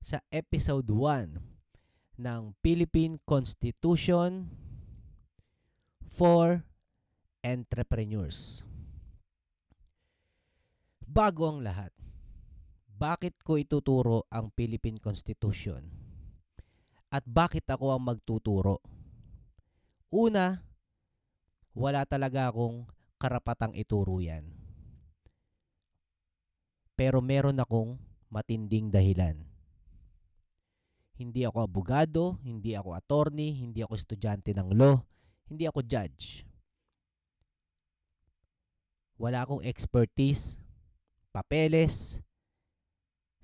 sa episode 1 ng Philippine Constitution for Entrepreneurs. Bago ang lahat, bakit ko ituturo ang Philippine Constitution? At bakit ako ang magtuturo? Una, wala talaga akong karapatang ituro yan. Pero meron akong matinding dahilan. Hindi ako abogado, hindi ako attorney, hindi ako estudyante ng law, hindi ako judge. Wala akong expertise, papeles,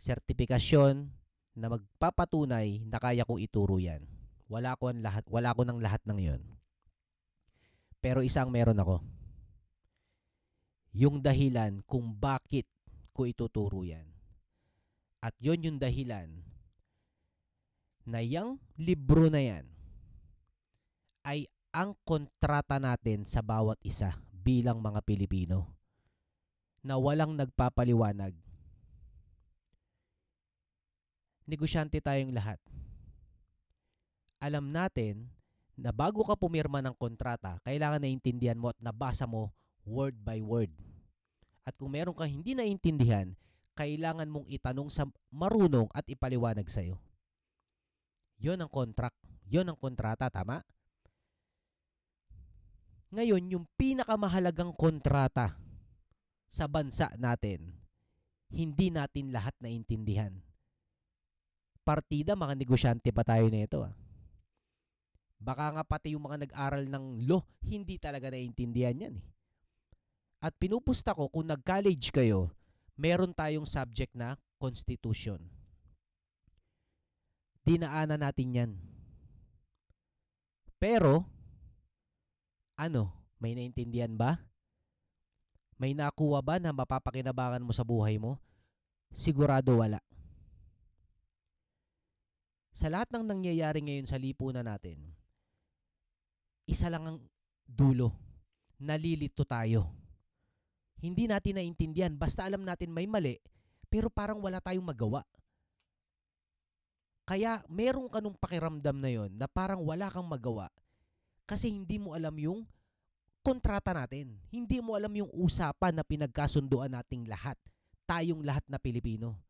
sertifikasyon na magpapatunay na kaya kong ituro yan. Wala ko ng lahat ng yon. Pero isang meron ako. Yung dahilan kung bakit ko ituturo yan. At yon yung dahilan na yung libro na yan ay ang kontrata natin sa bawat isa bilang mga Pilipino na walang nagpapaliwanag. Negosyante tayong lahat. Alam natin na bago ka pumirma ng kontrata, kailangan naintindihan mo at nabasa mo word by word. At kung meron kang hindi naintindihan, kailangan mong itanong sa marunong at ipaliwanag sa'yo. Yon ang contract. Yon ang kontrata, tama? Ngayon, yung pinakamahalagang kontrata sa bansa natin, hindi natin lahat naintindihan. Partida, mga negosyante pa tayo nito. Baka nga pati yung mga nag-aral ng law, hindi talaga naiintindihan yan. At pinupusta ko, kung nag-college kayo, meron tayong subject na Constitution. Dinaanan natin yan. Pero, may naintindihan ba? May nakuha ba na mapapakinabangan mo sa buhay mo? Sigurado wala. Sa lahat ng nangyayari ngayon sa lipunan natin, isa lang ang dulo. Nalilito tayo. Hindi natin naintindihan. Basta alam natin may mali, pero parang wala tayong magawa. Kaya meron ka nung pakiramdam na yon na parang wala kang magawa kasi hindi mo alam yung kontrata natin. Hindi mo alam yung usapan na pinagkasunduan nating lahat. Tayong lahat na Pilipino.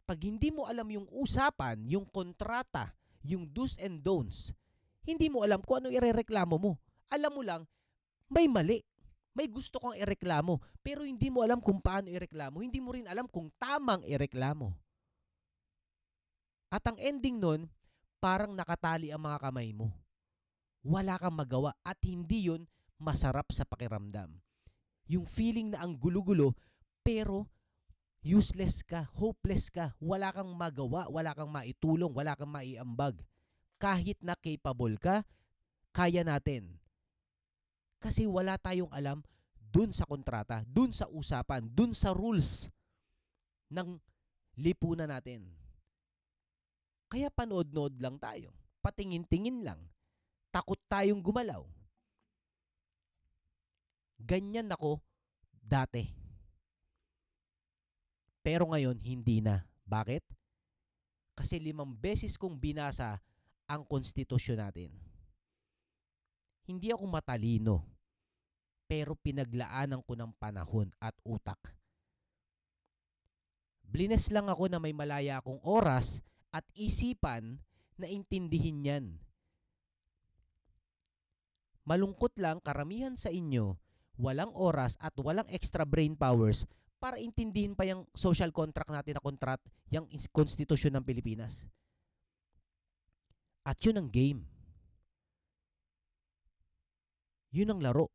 Pag hindi mo alam yung usapan, yung kontrata, yung do's and don'ts, hindi mo alam kung ano irereklamo mo. Alam mo lang, may mali. May gusto kang ireklamo, pero hindi mo alam kung paano ireklamo. Hindi mo rin alam kung tamang ireklamo. At ang ending nun, parang nakatali ang mga kamay mo. Wala kang magawa at hindi yun masarap sa pakiramdam. Yung feeling na ang gulo-gulo, pero useless ka, hopeless ka, wala kang magawa, wala kang maitulong, wala kang maiambag. Kahit na capable ka, kaya natin. Kasi wala tayong alam dun sa kontrata, dun sa usapan, dun sa rules ng lipunan natin. Kaya panood-nood lang tayo. Patingin-tingin lang. Takot tayong gumalaw. Ganyan ako dati. Pero ngayon, hindi na. Bakit? Kasi 5 beses kong binasa ang konstitusyon natin. Hindi ako matalino, pero pinaglaanan ko ng panahon at utak. Blines lang ako na may malaya akong oras at isipan na intindihin yan. Malungkot lang, karamihan sa inyo, walang oras at walang extra brain powers para intindihin pa yung social contract natin na yung konstitusyon ng Pilipinas. At yun ang game. Yun ang laro.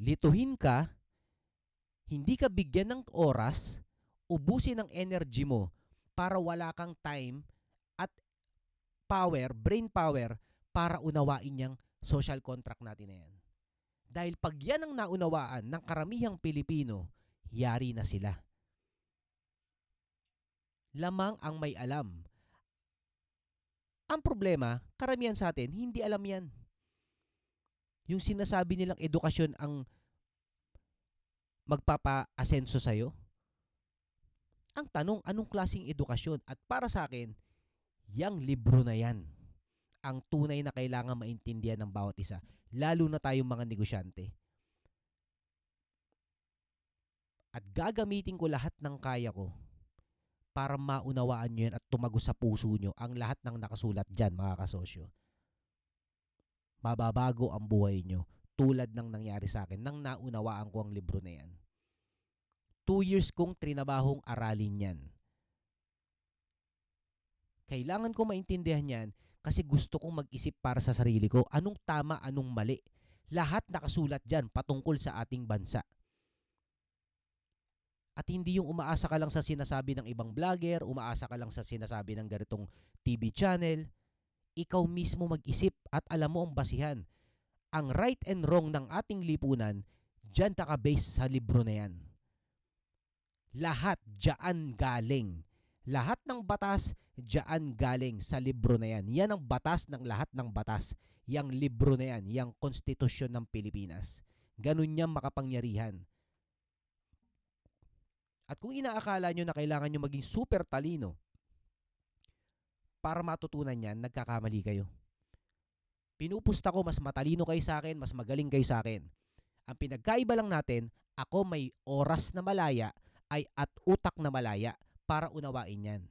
Lituhin ka, hindi ka bigyan ng oras, ubusin ang energy mo para wala kang time at power, brain power, para unawain yung social contract natin na yan. Dahil pag yan ang naunawaan ng karamihang Pilipino, yari na sila. Lamang ang may alam. Ang problema, karamihan sa atin, hindi alam yan. Yung sinasabi nilang edukasyon ang magpapa-asenso sa'yo, Ang tanong, anong klaseng edukasyon? At para sa akin, yang libro na yan ang tunay na kailangan maintindihan ng bawat isa, lalo na tayong mga negosyante. At gagamitin ko lahat ng kaya ko para maunawaan nyo yan at tumago sa puso nyo ang lahat ng nakasulat dyan, mga kasosyo. Mababago ang buhay nyo tulad ng nangyari sa akin nang naunawaan ko ang libro na yan. 2 years kong trinabahong aralin yan. Kailangan ko maintindihan yan kasi gusto kong mag-isip para sa sarili ko. Anong tama, anong mali. Lahat nakasulat dyan patungkol sa ating bansa. At hindi yung umaasa ka lang sa sinasabi ng ibang vlogger, umaasa ka lang sa sinasabi ng ganitong TV channel. Ikaw mismo mag-isip at alam mo ang basihan. Ang right and wrong ng ating lipunan, dyan nakabase sa libro na yan. Lahat dyan galing. Lahat ng batas dyan galing sa libro na yan. Yan ang batas ng lahat ng batas. Yang libro na yan, yang konstitusyon ng Pilipinas. Ganun niyang makapangyarihan. At kung inaakala nyo na kailangan nyo maging super talino para matutunan yan, nagkakamali kayo. Pinupusta ko, mas matalino kayo sa akin, mas magaling kayo sa akin. Ang pinagkaiba lang natin, ako may oras na malaya ay at utak na malaya para unawain yan.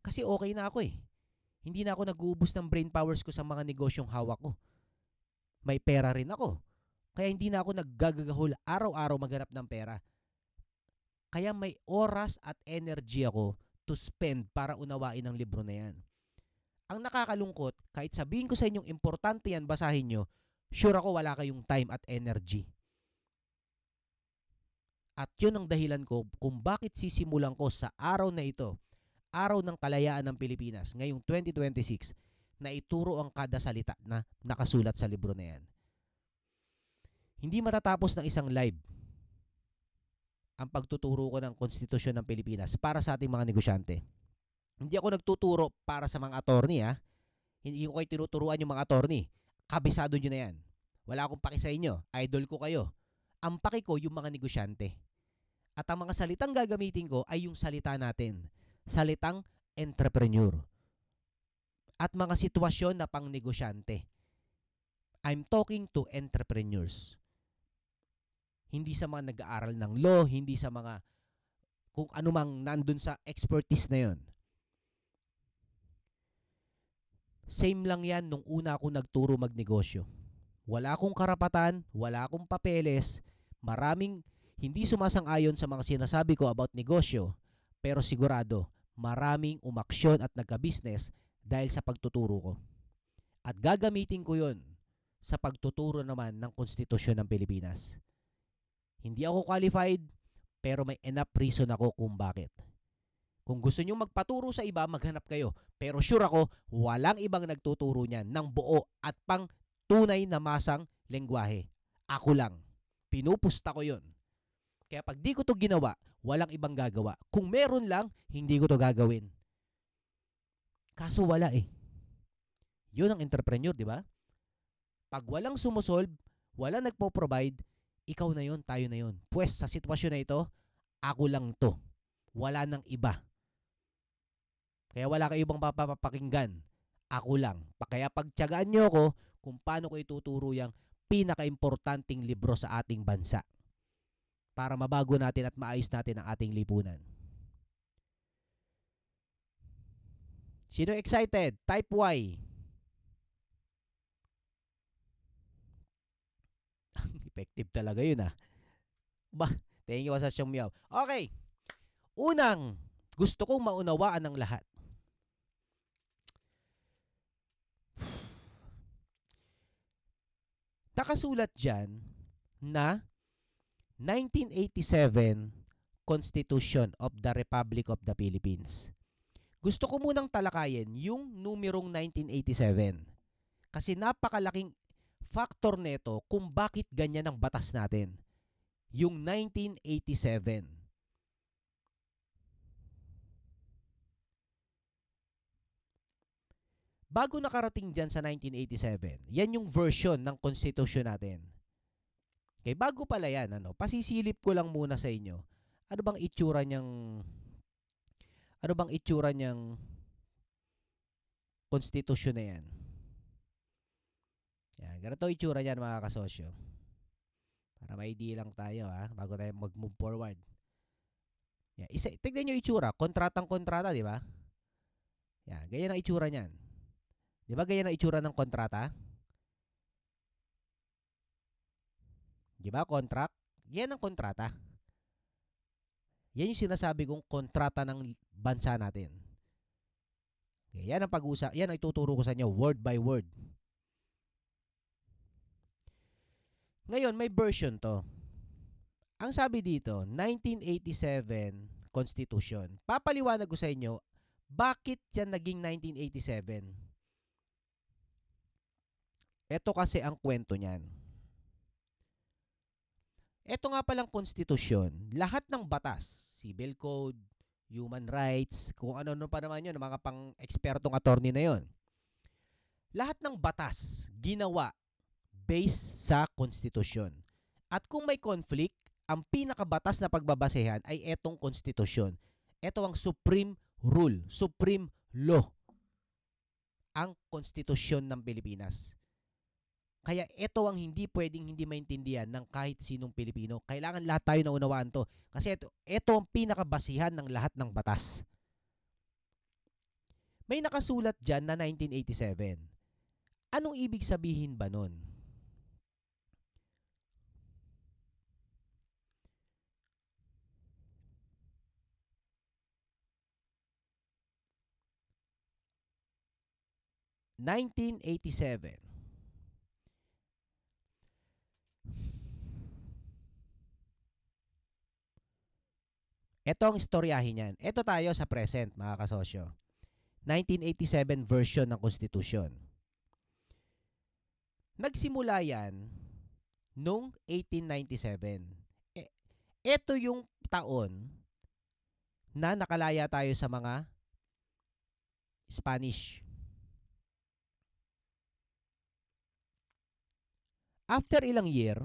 Kasi okay na ako eh. Hindi na ako nag-uubos ng brain powers ko sa mga negosyong hawak ko. May pera rin ako. Kaya hindi na ako naggagahol araw-araw maghanap ng pera. Kaya may oras at energy ako to spend para unawain ang libro na yan. Ang nakakalungkot, kahit sabihin ko sa inyong importante yan, basahin nyo, sure ako wala kayong time at energy. At yun ang dahilan ko kung bakit sisimulan ko sa araw na ito, araw ng kalayaan ng Pilipinas, ngayong 2026, na ituro ang kada salita na nakasulat sa libro na yan. Hindi matatapos ng isang live ang pagtuturo ko ng konstitusyon ng Pilipinas para sa ating mga negosyante. Hindi ako nagtuturo para sa mga attorney ha. Hindi ko kayo tinuturuan yung mga attorney. Kabisado nyo na yan. Wala akong paki sa inyo. Idol ko kayo. Ang paki ko yung mga negosyante. At ang mga salitang gagamitin ko ay yung salita natin. Salitang entrepreneur. At mga sitwasyon na pang negosyante. I'm talking to entrepreneurs. Hindi sa mga nag-aaral ng law, hindi sa mga kung ano mang nandun sa expertise na yon. Same lang yan nung una ako nagturo magnegosyo. Wala akong karapatan, wala akong papeles, maraming hindi sumasang-ayon sa mga sinasabi ko about negosyo, pero sigurado, maraming umaksyon at nagka-business dahil sa pagtuturo ko. At gagamitin ko yon sa pagtuturo naman ng konstitusyon ng Pilipinas. Hindi ako qualified, pero may enough reason ako kung bakit. Kung gusto nyo magpaturo sa iba, maghanap kayo. Pero sure ako, walang ibang nagtuturo niyan ng buo at pang tunay na masang lengguwahe. Ako lang. Pinupusta ko yon. Kaya pag di ko to ginawa, walang ibang gagawa. Kung meron lang, hindi ko to gagawin. Kaso wala eh. Yun ang entrepreneur, di ba? Pag walang sumusolve, walang nagpo-provide, ikaw na yon, tayo na yon. Pues sa sitwasyon na ito, ako lang to. Wala nang iba. Kaya wala kayo ibang papapakinggan. Ako lang. Kaya pagtiyagaan nyo ako kung paano ko ituturo yung pinaka-importanting libro sa ating bansa para mabago natin at maayos natin ang ating lipunan. Sino excited? Type Y. Effective talaga yun ah. Thank you sa siyang meow. Okay. Unang, gusto kong maunawaan ng lahat. Nakasulat dyan na 1987 Constitution of the Republic of the Philippines. Gusto ko munang talakayin yung numerong 1987 kasi napakalaking factor nito kung bakit ganyan ang batas natin. Yung 1987. Bago nakarating dyan sa 1987, yan yung version ng konstitusyon natin. Okay, bago pala yan, pasisilip ko lang muna sa inyo. Ano bang itsura niyang ano bang itsura niyang konstitusyon na yan? Yan, ganito itsura niyan mga kasosyo. Para may idea lang tayo bago tayo mag-move forward. Yan, tignan niyo itsura, kontratang-kontrata, di ba? Yan, ganyan ang itsura niyan. Di ba ganyan ang itsura ng kontrata? Di ba? Contract. Yan ang kontrata. Yan yung sinasabi kong kontrata ng bansa natin. Okay, yan ang pag-usap. Yan ang ituturo ko sa inyo word by word. Ngayon, may version to. Ang sabi dito, 1987 Constitution. Papaliwanag ko sa inyo, bakit yan naging 1987? Ito kasi ang kwento niyan. Ito nga palang konstitusyon, lahat ng batas, civil code, human rights, kung ano-ano pa naman yun, mga pang-ekspertong attorney na yun. Lahat ng batas, ginawa based sa konstitusyon. At kung may conflict, ang pinakabatas na pagbabasehan ay etong konstitusyon. Ito ang supreme rule, supreme law, ang konstitusyon ng Pilipinas. Kaya ito ang hindi pwedeng hindi maintindihan ng kahit sinong Pilipino. Kailangan lahat tayo naunawaan to. Kasi ito ang pinakabasihan ng lahat ng batas. May nakasulat dyan na 1987. Anong ibig sabihin ba nun? (1987). Ito ang istoryahin niyan. Ito tayo sa present, mga kasosyo. 1987 version ng konstitusyon. Nagsimula yan noong 1897. Ito yung taon na nakalaya tayo sa mga Spanish. After ilang year,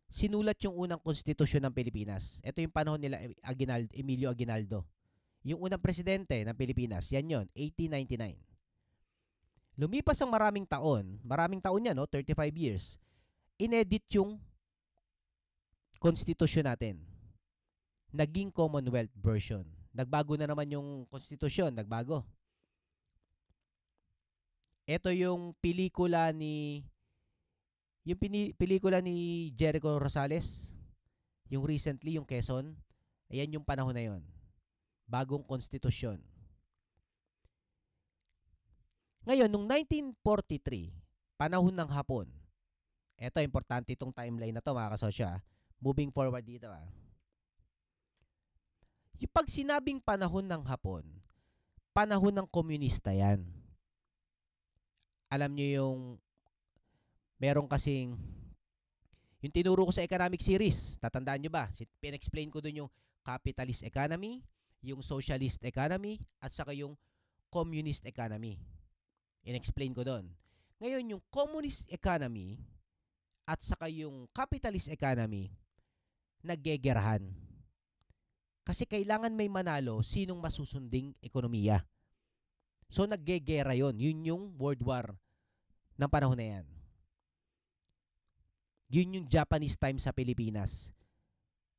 sinulat yung unang konstitusyon ng Pilipinas. Ito yung panahon nila Emilio Aguinaldo. Yung unang presidente ng Pilipinas, yan yon, 1899. Lumipas ang maraming taon yan, 35 years, inedit yung konstitusyon natin. Naging Commonwealth version. Nagbago na naman yung konstitusyon, nagbago. Ito yung pelikula ni Jericho Rosales, yung recently, yung Quezon. Ayan yung panahon na yon. Bagong konstitusyon. Ngayon, nung 1943, panahon ng Hapon. Ito, importante itong timeline na to, mga kasosyo. Moving forward dito. Yung pag sinabing panahon ng Hapon, panahon ng komunista yan. Alam nyo yung meron kasing yung tinuro ko sa economic series, tatandaan nyo ba? Pinexplain ko dun yung capitalist economy, yung socialist economy, at saka yung communist economy. In-explain ko dun. Ngayon, yung communist economy at saka yung capitalist economy, naggegerahan. Kasi kailangan may manalo sinong masusunding ekonomiya. So, naggegera yon. Yun yung World War ng panahon na yan. Yun yung Japanese time sa Pilipinas.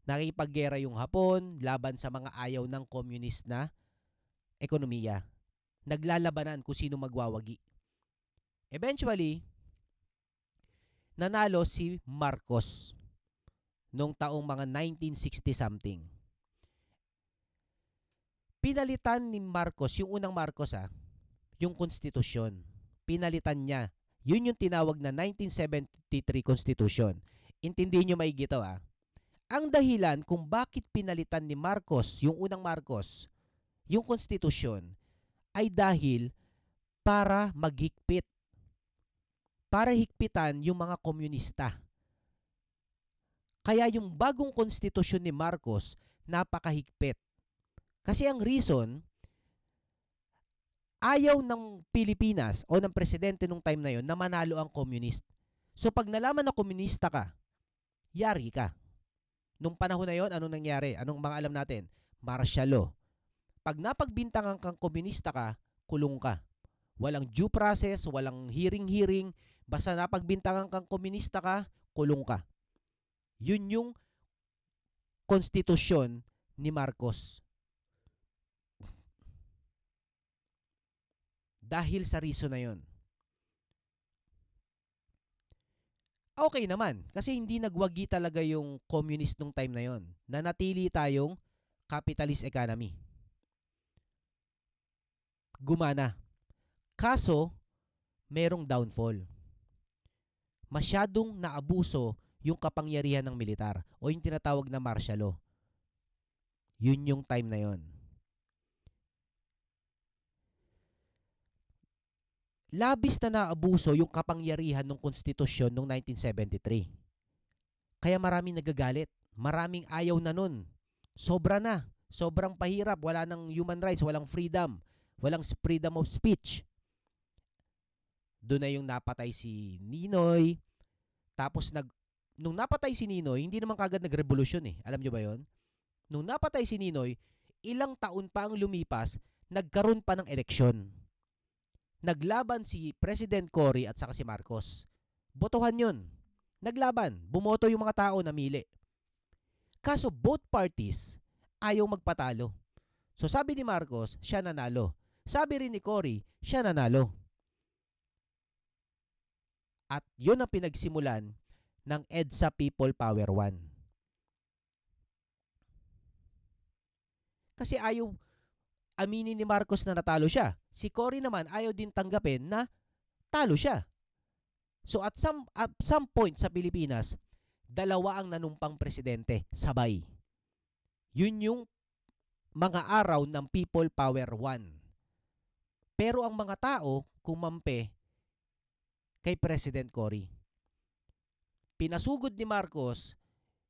Nakikipaggera yung Hapon laban sa mga ayaw ng communist na ekonomiya. Naglalabanan kung sino magwawagi. Eventually, nanalo si Marcos noong taong mga 1960 something. Pinalitan ni Marcos, yung unang Marcos yung konstitusyon. Pinalitan niya. Yun yung tinawag na 1973 Constitution. Intindihin nyo maigi ito Ang dahilan kung bakit pinalitan ni Marcos, yung unang Marcos, yung konstitusyon, ay dahil para maghigpit. Para higpitan yung mga komunista. Kaya yung bagong konstitusyon ni Marcos, napakahigpit. Kasi ang reason, ayaw ng Pilipinas o ng presidente nung time na yon na manalo ang communist. So pag nalaman na komunista ka, yari ka. Nung panahon na yon, anong nangyari? Anong mga alam natin? Martial law. Pag napagbintangan kang komunista ka, kulong ka. Walang due process, walang hearing-hearing. Basta napagbintangan kang komunista ka, kulong ka. Yun yung konstitusyon ni Marcos. Dahil sa reason na yon. Okay naman, kasi hindi nagwagi talaga yung communist nung time na yon. Nanatili tayong capitalist economy. Gumana. Kaso, merong downfall. Masyadong naabuso yung kapangyarihan ng militar o yung tinatawag na martial law. Yun yung time na yon. Labis na naabuso yung kapangyarihan ng konstitusyon noong 1973. Kaya maraming nagagalit. Maraming ayaw na nun. Sobra na. Sobrang pahirap. Wala nang human rights. Walang freedom. Walang freedom of speech. Doon na yung napatay si Ninoy. Tapos nung napatay si Ninoy, hindi naman kagad nagrevolusyon eh. Alam nyo ba yon? Nung napatay si Ninoy, ilang taon pa ang lumipas, nagkaroon pa ng eleksyon. Naglaban si President Cory at saka si Marcos. Botohan yun. Naglaban. Bumoto yung mga tao na mili. Kaso both parties ayaw magpatalo. So sabi ni Marcos, siya nanalo. Sabi rin ni Cory, siya nanalo. At yun ang pinagsimulan ng EDSA People Power 1. Kasi ayaw aminin ni Marcos na natalo siya. Si Cory naman ayaw din tanggapin na talo siya. So at some point sa Pilipinas, dalawa ang nanumpang presidente sabay. Yun yung mga araw ng People Power 1. Pero ang mga tao kumampi kay President Cory. Pinasugod ni Marcos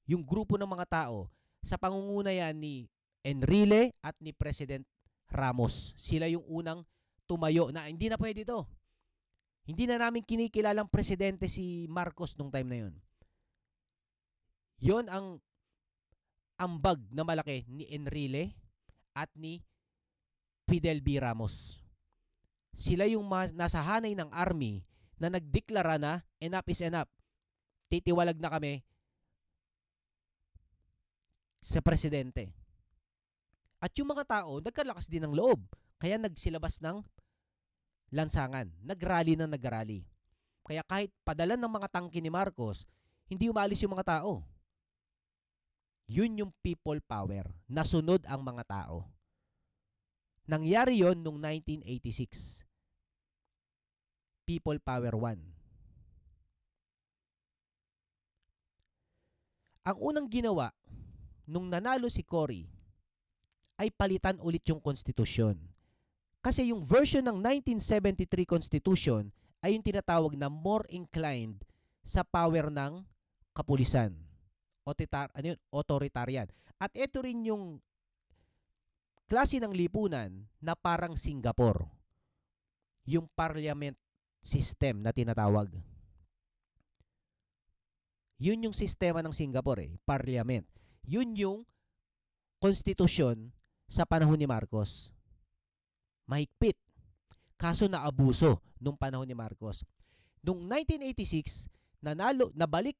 yung grupo ng mga tao sa pangunguna yan ni Enrile at ni President Ramos. Sila yung unang tumayo na hindi na pwede ito. Hindi na namin kinikilalang presidente si Marcos nung time na yun. Yon ang ambag na malaki ni Enrile at ni Fidel B. Ramos. Sila yung nasa hanay ng army na nagdeklara na enough is enough. Titiwalag na kami sa presidente. At yung mga tao, nagkalakas din ng loob. Kaya nagsilabas ng lansangan. Nagrally. Kaya kahit padalan ng mga tangke ni Marcos, hindi umalis yung mga tao. Yun yung people power. Nasunod ang mga tao. Nangyari yon noong 1986. People Power 1. Ang unang ginawa nung nanalo si Cory ay palitan ulit yung konstitusyon. Kasi yung version ng 1973 Constitution ay yung tinatawag na more inclined sa power ng kapulisan. Authoritarian. At ito rin yung klase ng lipunan na parang Singapore. Yung parliament system na tinatawag. Yun yung sistema ng Singapore parliament. Yun yung konstitusyon sa panahon ni Marcos. Mahigpit. Kaso naabuso nung panahon ni Marcos. Noong 1986, nabalik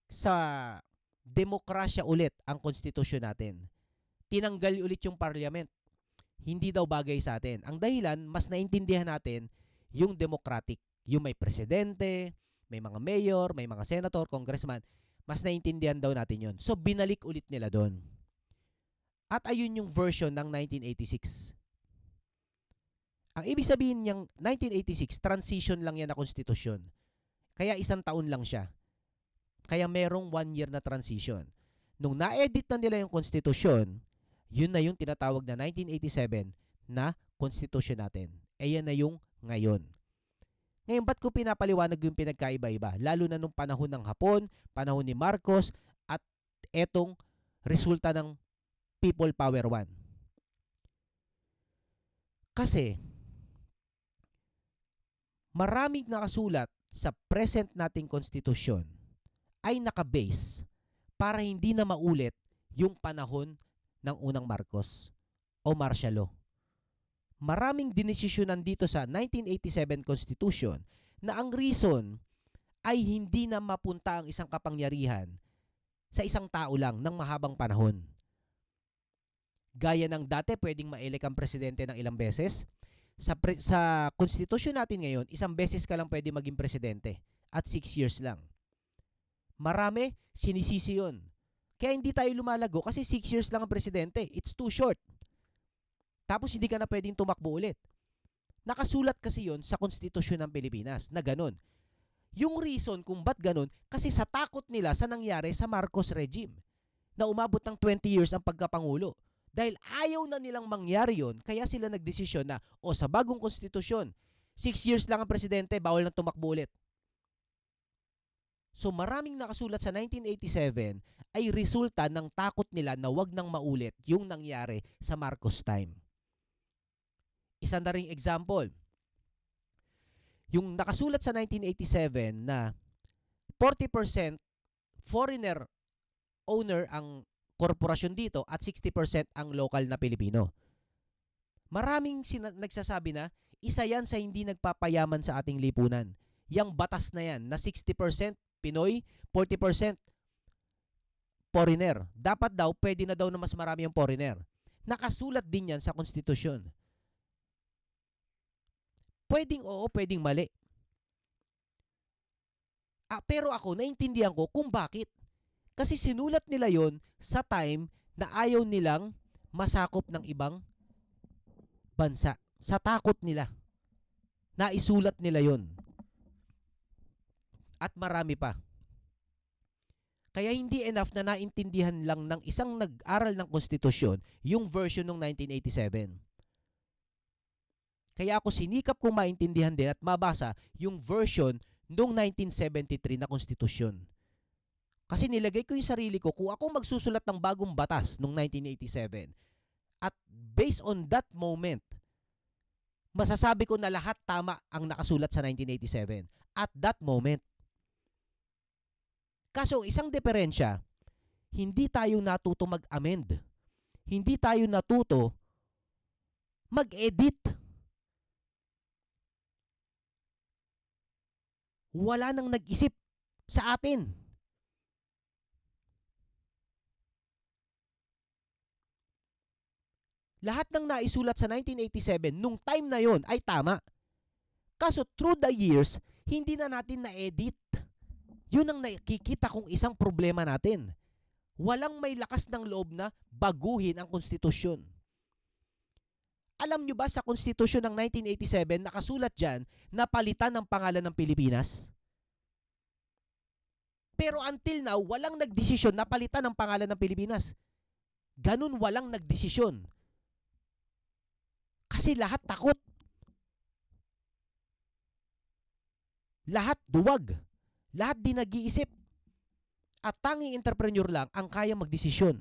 sa demokrasya ulit ang konstitusyon natin. Tinanggal ulit yung parliament. Hindi daw bagay sa atin. Ang dahilan, mas naintindihan natin yung democratic. Yung may presidente, may mga mayor, may mga senator, congressman. Mas naintindihan daw natin yun. So, binalik ulit nila doon. At ayun yung version ng 1986. Ang ibig sabihin niyang 1986, transition lang yan na konstitusyon. Kaya isang taon lang siya. Kaya merong 1 year na transition. Nung na-edit na nila yung konstitusyon, yun na yung tinatawag na 1987 na konstitusyon natin. Yan na yung ngayon. Ngayon, ba't ko pinapaliwanag yung pinagkaiba-iba? Lalo na nung panahon ng Hapon, panahon ni Marcos, at etong resulta ng People Power 1. Kasi, maraming nakasulat sa present nating konstitusyon ay nakabase para hindi na maulit yung panahon ng unang Marcos o martial law. Maraming dinesisyonan dito sa 1987 Constitution na ang reason ay hindi na mapunta ang isang kapangyarihan sa isang tao lang ng mahabang panahon. Gaya ng dati, pwedeng ma-elect ang presidente ng ilang beses. Sa konstitusyon natin ngayon, isang beses ka lang pwede maging presidente at 6 years lang. Marami, sinisisi yun. Kaya hindi tayo lumalago kasi 6 years lang ang presidente. It's too short. Tapos hindi ka na pwedeng tumakbo ulit. Nakasulat kasi yon sa konstitusyon ng Pilipinas na ganun. Yung reason kung ba't ganun, kasi sa takot nila sa nangyari sa Marcos regime na umabot ng 20 years ang pagkapangulo. Dahil ayaw na nilang mangyari yon, kaya sila nagdesisyon na, sa bagong konstitusyon, 6 years lang ang presidente, bawal na tumakbo ulit. So maraming nakasulat sa 1987 ay resulta ng takot nila na wag nang maulit yung nangyari sa Marcos time. Isang na ring example, yung nakasulat sa 1987 na 40% foreigner owner ang korporasyon dito at 60% ang local na Pilipino. Maraming nagsasabi na isa yan sa hindi nagpapayaman sa ating lipunan. Yang batas na yan na 60% Pinoy, 40% foreigner. Dapat daw, pwede na daw na mas marami yung foreigner. Nakasulat din yan sa konstitusyon. Pwedeng oo, pwedeng mali. Pero ako, naintindihan ko kung bakit. Kasi sinulat nila yon sa time na ayaw nilang masakop ng ibang bansa. Sa takot nila. Naisulat nila yon. At marami pa. Kaya hindi enough na naintindihan lang ng isang nag-aral ng konstitusyon yung version ng 1987. Kaya ako sinikap kong maintindihan din at mabasa yung version noong 1973 na konstitusyon. Kasi nilagay ko yung sarili ko kung ako magsusulat ng bagong batas noong 1987 at based on that moment, masasabi ko na lahat tama ang nakasulat sa 1987 at that moment. Kaso isang diferensya, hindi tayo natuto mag-amend. Hindi tayo natuto mag-edit. Wala nang nag-isip sa atin. Lahat ng naisulat sa 1987 nung time na yon ay tama. Kaso through the years, hindi na natin na-edit. Yun ang nakikita kong isang problema natin. Walang may lakas ng loob na baguhin ang konstitusyon. Alam nyo ba sa konstitusyon ng 1987 nakasulat dyan na palitan ng pangalan ng Pilipinas? Pero until now, walang nagdesisyon na palitan ng pangalan ng Pilipinas. Ganun walang nagdesisyon. Kasi lahat takot. Lahat duwag. Lahat di nag-iisip. At tanging entrepreneur lang ang kaya magdesisyon.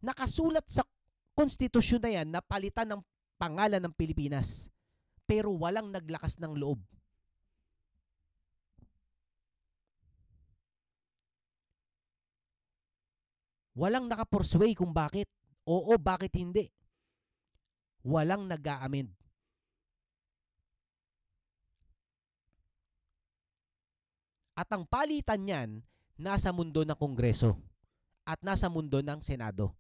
Nakasulat sa konstitusyon na yan na palitan ng pangalan ng Pilipinas. Pero walang naglakas ng loob. Walang nakaporsway kung bakit. Oo, bakit hindi. Walang nag-a-amend. At ang palitan niyan, nasa mundo ng Kongreso at nasa mundo ng Senado.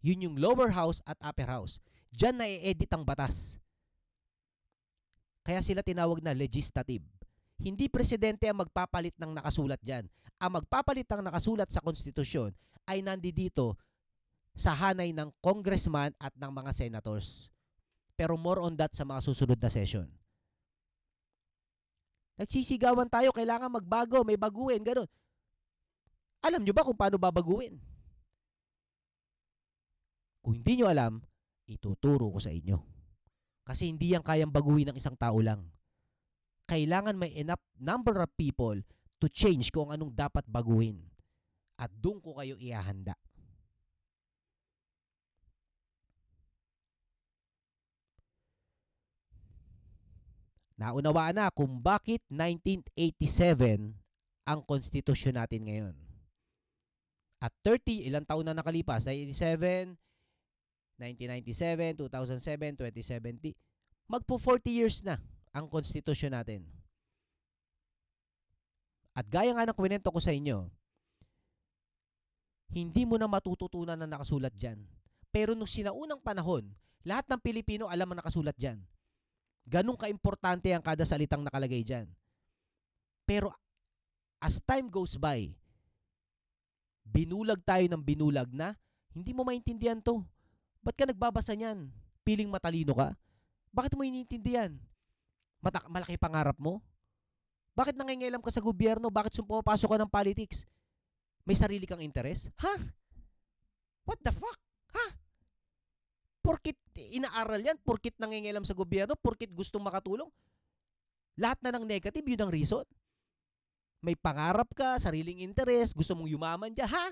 Yun yung lower house at upper house. Diyan na i-edit ang batas. Kaya sila tinawag na legislative. Hindi presidente ang magpapalit ng nakasulat dyan. Ang magpapalit ng nakasulat sa konstitusyon ay nandito sa hanay ng congressman at ng mga senators. Pero more on that sa mga susunod na session. Nagsisigawan tayo, kailangan magbago, may baguhin, gano'n. Alam nyo ba kung paano babaguhin? Kung hindi nyo alam, ituturo ko sa inyo. Kasi hindi yan kayang baguhin ng isang tao lang. Kailangan may enough number of people to change kung anong dapat baguhin. At doon ko kayo ihahanda. Naunawaan na kung bakit 1987 ang konstitusyon natin ngayon. At 30, ilang taon na nakalipas? 1997, 2007, 2070. Magpo 40 years na ang konstitusyon natin. At gaya nga ng kwento ko sa inyo, hindi mo na matututunan na nakasulat dyan. Pero nung sinaunang panahon, lahat ng Pilipino alam ang nakasulat dyan. Ganun kaimportante ang kada salitang nakalagay dyan. Pero as time goes by, binulag tayo ng binulag na hindi mo maintindihan to. Ba't ka nagbabasa niyan? Piling matalino ka? Bakit mo iniintindihan? Malaki pangarap mo? Bakit nangingailam ka sa gobyerno? Bakit pumapasok ka ng politics? May sarili kang interes? Ha? What the fuck? Ha? Porkit inaaral yan? Porkit nangingailam sa gobyerno? Porkit gustong makatulong? Lahat na ng negative, yun ang reason? May pangarap ka, sariling interes, gusto mong yumaman dyan, ha?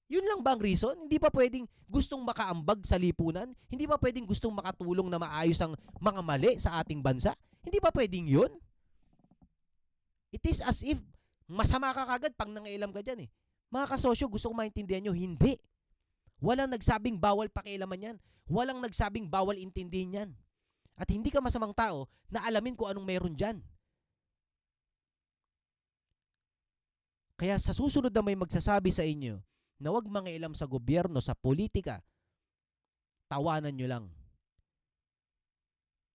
Yun lang ba ang reason? Hindi pa pwedeng gustong makaambag sa lipunan? Hindi pa pwedeng gustong makatulong na maayos ang mga mali sa ating bansa? Hindi pa pwedeng yun? It is as if masama ka kagad pag nangailam ka dyan eh. Mga kasosyo, gusto kong maintindihan nyo, hindi. Walang nagsabing bawal pakialaman yan. Walang nagsabing bawal intindihin yan. At hindi ka masamang tao na alamin kung anong meron dyan. Kaya sa susunod na may magsasabi sa inyo na huwag mangialam sa gobyerno, sa politika, tawanan nyo lang.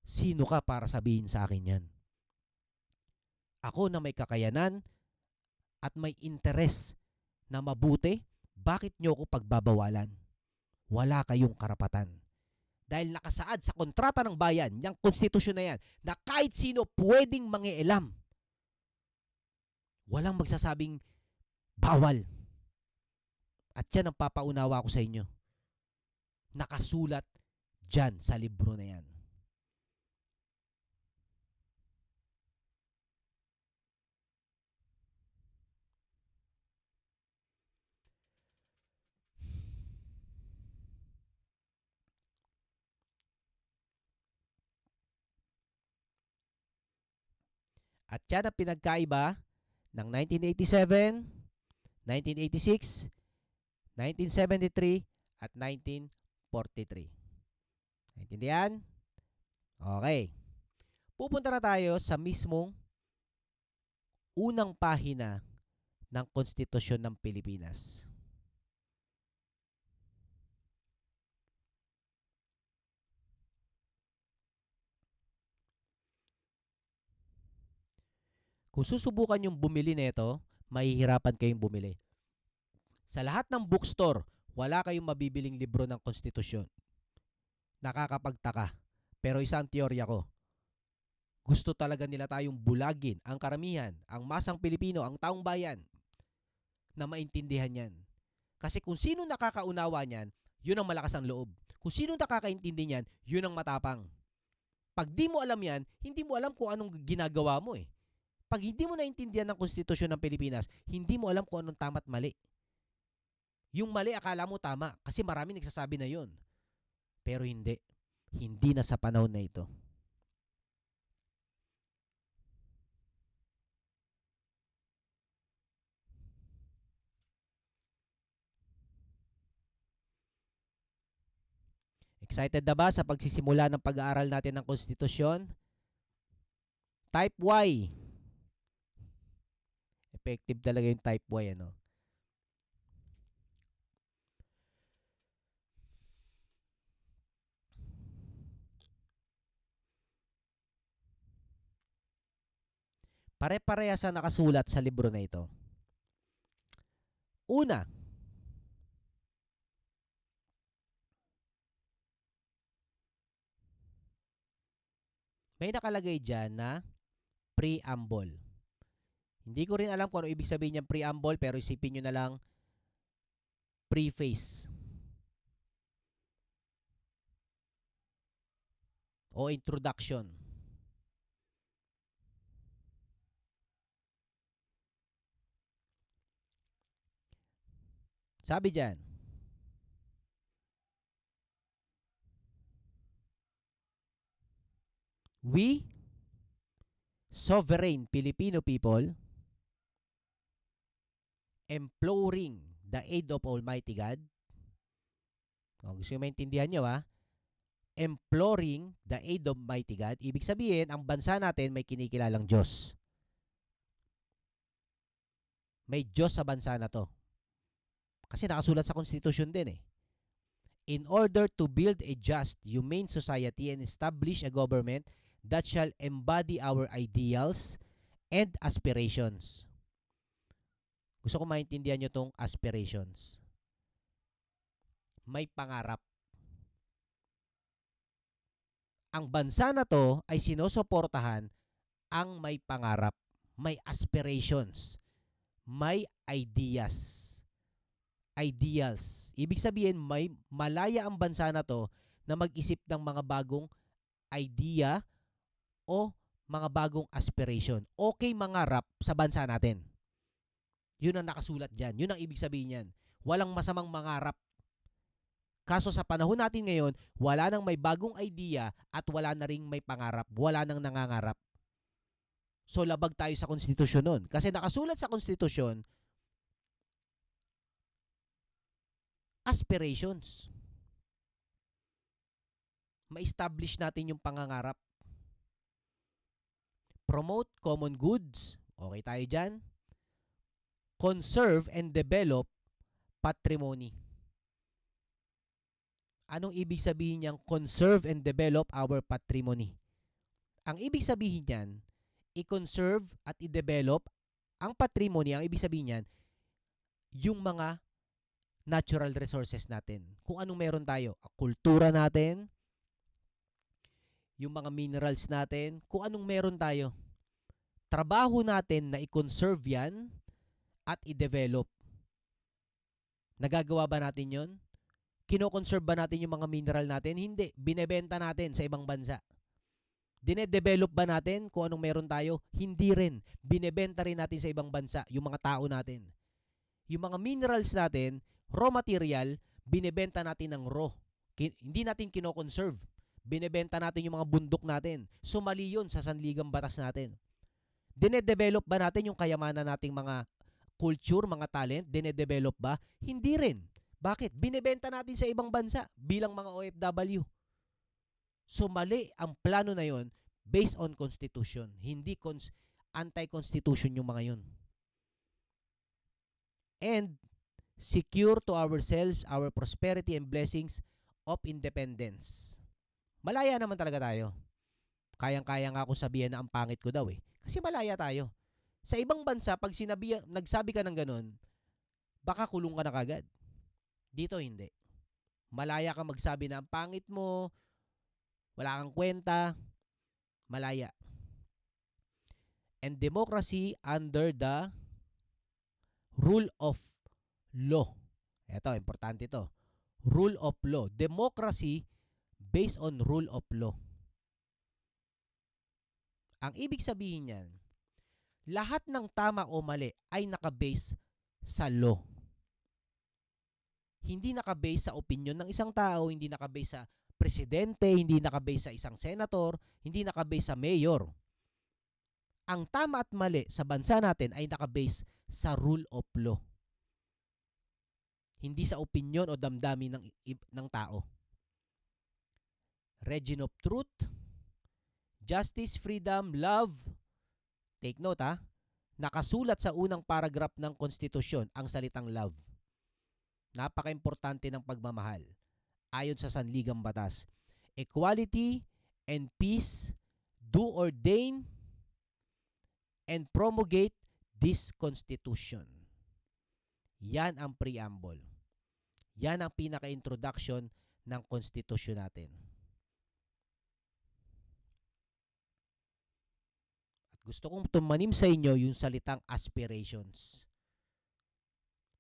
Sino ka para sabihin sa akin yan? Ako na may kakayanan at may interes na mabuti, bakit nyo ako pagbabawalan? Wala kayong karapatan. Dahil nakasaad sa kontrata ng bayan, yung konstitusyon na yan, na kahit sino pwedeng mangialam. Walang magsasabing bawal. At yan ang papaunawa ko sa inyo. Nakasulat dyan sa libro na yan. At yan ang pinagkaiba ng 1987, 1986, 1973, at 1943. Naintindihan? Okay. Pupunta na tayo sa mismong unang pahina ng Konstitusyon ng Pilipinas. Kung susubukan yung bumili nito, mahihirapan kayong bumili. Sa lahat ng bookstore, wala kayong mabibiling libro ng konstitusyon. Nakakapagtaka. Pero isang teorya ko, gusto talaga nila tayong bulagin, ang karamihan, ang masang Pilipino, ang taong bayan, na maintindihan yan. Kasi kung sino nakakaunawa niyan, yun ang malakas ang loob. Kung sino nakakaintindi niyan, yun ang matapang. Pag di mo alam yan, hindi mo alam kung anong ginagawa mo eh. Pag hindi mo naintindihan ng konstitusyon ng Pilipinas, hindi mo alam kung anong tama at mali. Yung mali akala mo tama kasi marami nagsasabi na yun. Pero hindi. Hindi na sa panahon na ito. Excited na ba sa pagsisimula ng pag-aaral natin ng konstitusyon? Type Y. Effective talaga yung type Y, ano? Pare-parehas ang nakasulat sa libro na ito. Una, may nakalagay dyan na preamble. Hindi ko rin alam kung ano ibig sabihin niyang preamble, pero isipin nyo na lang preface o introduction. Sabi dyan, we, sovereign Filipino people, imploring the aid of Almighty God. Gusto nyo maintindihan nyo, ha? Imploring the aid of Almighty God. Ibig sabihin, ang bansa natin may kinikilalang Diyos. May Diyos sa bansa na to. Kasi nakasulat sa konstitusyon din eh. In order to build a just, humane society and establish a government that shall embody our ideals and aspirations. Gusto ko maintindihan nyo tong aspirations. May pangarap. Ang bansa na to ay sinusuportahan ang may pangarap, may aspirations, may ideas. Ideals. Ibig sabihin, may malaya ang bansa na to na mag-isip ng mga bagong idea o mga bagong aspiration. Okay mangarap sa bansa natin. Yun ang nakasulat dyan. Yun ang ibig sabihin yan. Walang masamang mangarap. Kaso sa panahon natin ngayon, wala nang may bagong idea at wala na ring may pangarap. Wala nang nangangarap. So labag tayo sa konstitusyon nun. Kasi nakasulat sa konstitusyon, aspirations. Ma-establish natin yung pangangarap. Promote common goods. Okay tayo dyan. Conserve and develop patrimony. Anong ibig sabihin niyang conserve and develop our patrimony? Ang ibig sabihin niyan, i-conserve at i-develop ang patrimony, ang ibig sabihin niyan, yung mga natural resources natin. Kung anong meron tayo, kultura natin, yung mga minerals natin, kung anong meron tayo. Trabaho natin na i-conserve yan at i-develop. Nagagawa ba natin yon? Kino-conserve ba natin yung mga mineral natin? Hindi. Binebenta natin sa ibang bansa. Dine-develop ba natin kung anong meron tayo? Hindi rin. Binebenta rin natin sa ibang bansa yung mga tao natin. Yung mga minerals natin, raw material, binebenta natin ng raw. Hindi natin kino-conserve. Binebenta natin yung mga bundok natin. So mali yun sa sanligang batas natin. Dine-develop ba natin yung kayamanan nating mga culture, mga talent? Dine-develop ba? Hindi rin. Bakit? Binebenta natin sa ibang bansa bilang mga OFW. So mali ang plano na yon based on constitution. Hindi anti-constitution yung mga yun. And secure to ourselves our prosperity and blessings of independence. Malaya naman talaga tayo. Kayang-kaya nga akong sabihin na ang pangit ko daw eh. Kasi malaya tayo. Sa ibang bansa, pag nagsabi ka ng ganun, baka kulong ka na kagad. Dito hindi. Malaya kang magsabi na ang pangit mo, wala kang kwenta, malaya. And democracy under the rule of law. Ito, importante ito. Rule of law. Democracy based on rule of law. Ang ibig sabihin niyan, lahat ng tama o mali ay nakabase sa law. Hindi nakabase sa opinion ng isang tao, hindi nakabase sa presidente, hindi nakabase sa isang senator, hindi nakabase sa mayor. Ang tama at mali sa bansa natin ay nakabase sa rule of law. Hindi sa opinion o damdamin ng tao. Region of truth, justice, freedom, love. Take note ha. Nakasulat sa unang paragraph ng konstitusyon ang salitang love. Napaka-importante ng pagmamahal. Ayon sa sanligang batas. Equality and peace do ordain and promulgate this constitution. Yan ang preamble. Yan ang pinaka-introduction ng konstitusyon natin. At gusto kong tumanim sa inyo yung salitang aspirations.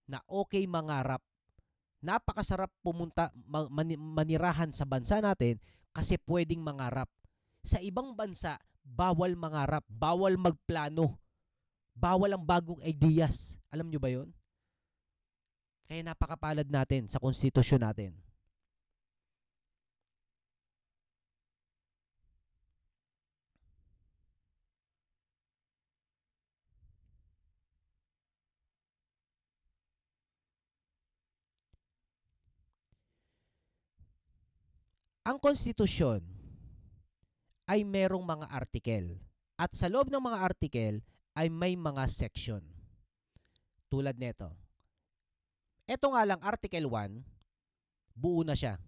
Na okay mangarap. Napakasarap pumunta, manirahan sa bansa natin kasi pwedeng mangarap. Sa ibang bansa, bawal mangarap, bawal magplano, bawal ang bagong ideas. Alam nyo ba yun? Kaya napakapalad natin sa konstitusyon natin. Ang konstitusyon ay merong mga article. At sa loob ng mga article ay may mga section. Tulad nito. Ito nga lang, Article 1, buo na siya.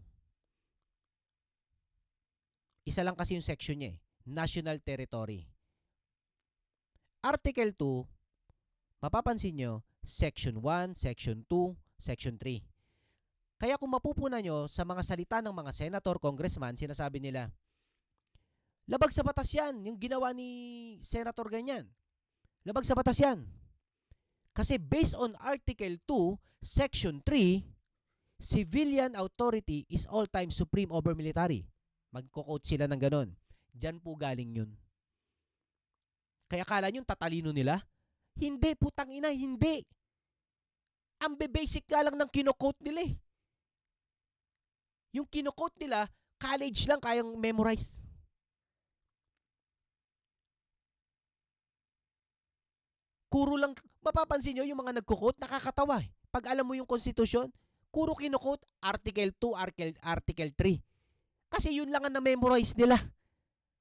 Isa lang kasi yung section niya eh. National Territory. Article 2, mapapansin nyo, Section 1, Section 2, Section 3. Kaya kung mapupunan nyo sa mga salita ng mga senator, congressman, sinasabi nila, labag sa batas yan, yung ginawa ni senator ganyan. Labag sa batas yan. Kasi based on Article 2, Section 3, civilian authority is all-time supreme over military. Magko-quote sila ng ganon. Diyan po galing yun. Kaya kala nyo tatalino nila? Hindi, putang ina, hindi. Ang basic nga lang ng kino-quote nila eh. Yung kino-quote nila, college lang kayang memorize. Kuro lang, mapapansin nyo yung mga nagko-quote, nakakatawa eh. Pag alam mo yung konstitusyon, kuro kino-quote Article 2, Article 3. Kasi yun lang ang na-memorize nila.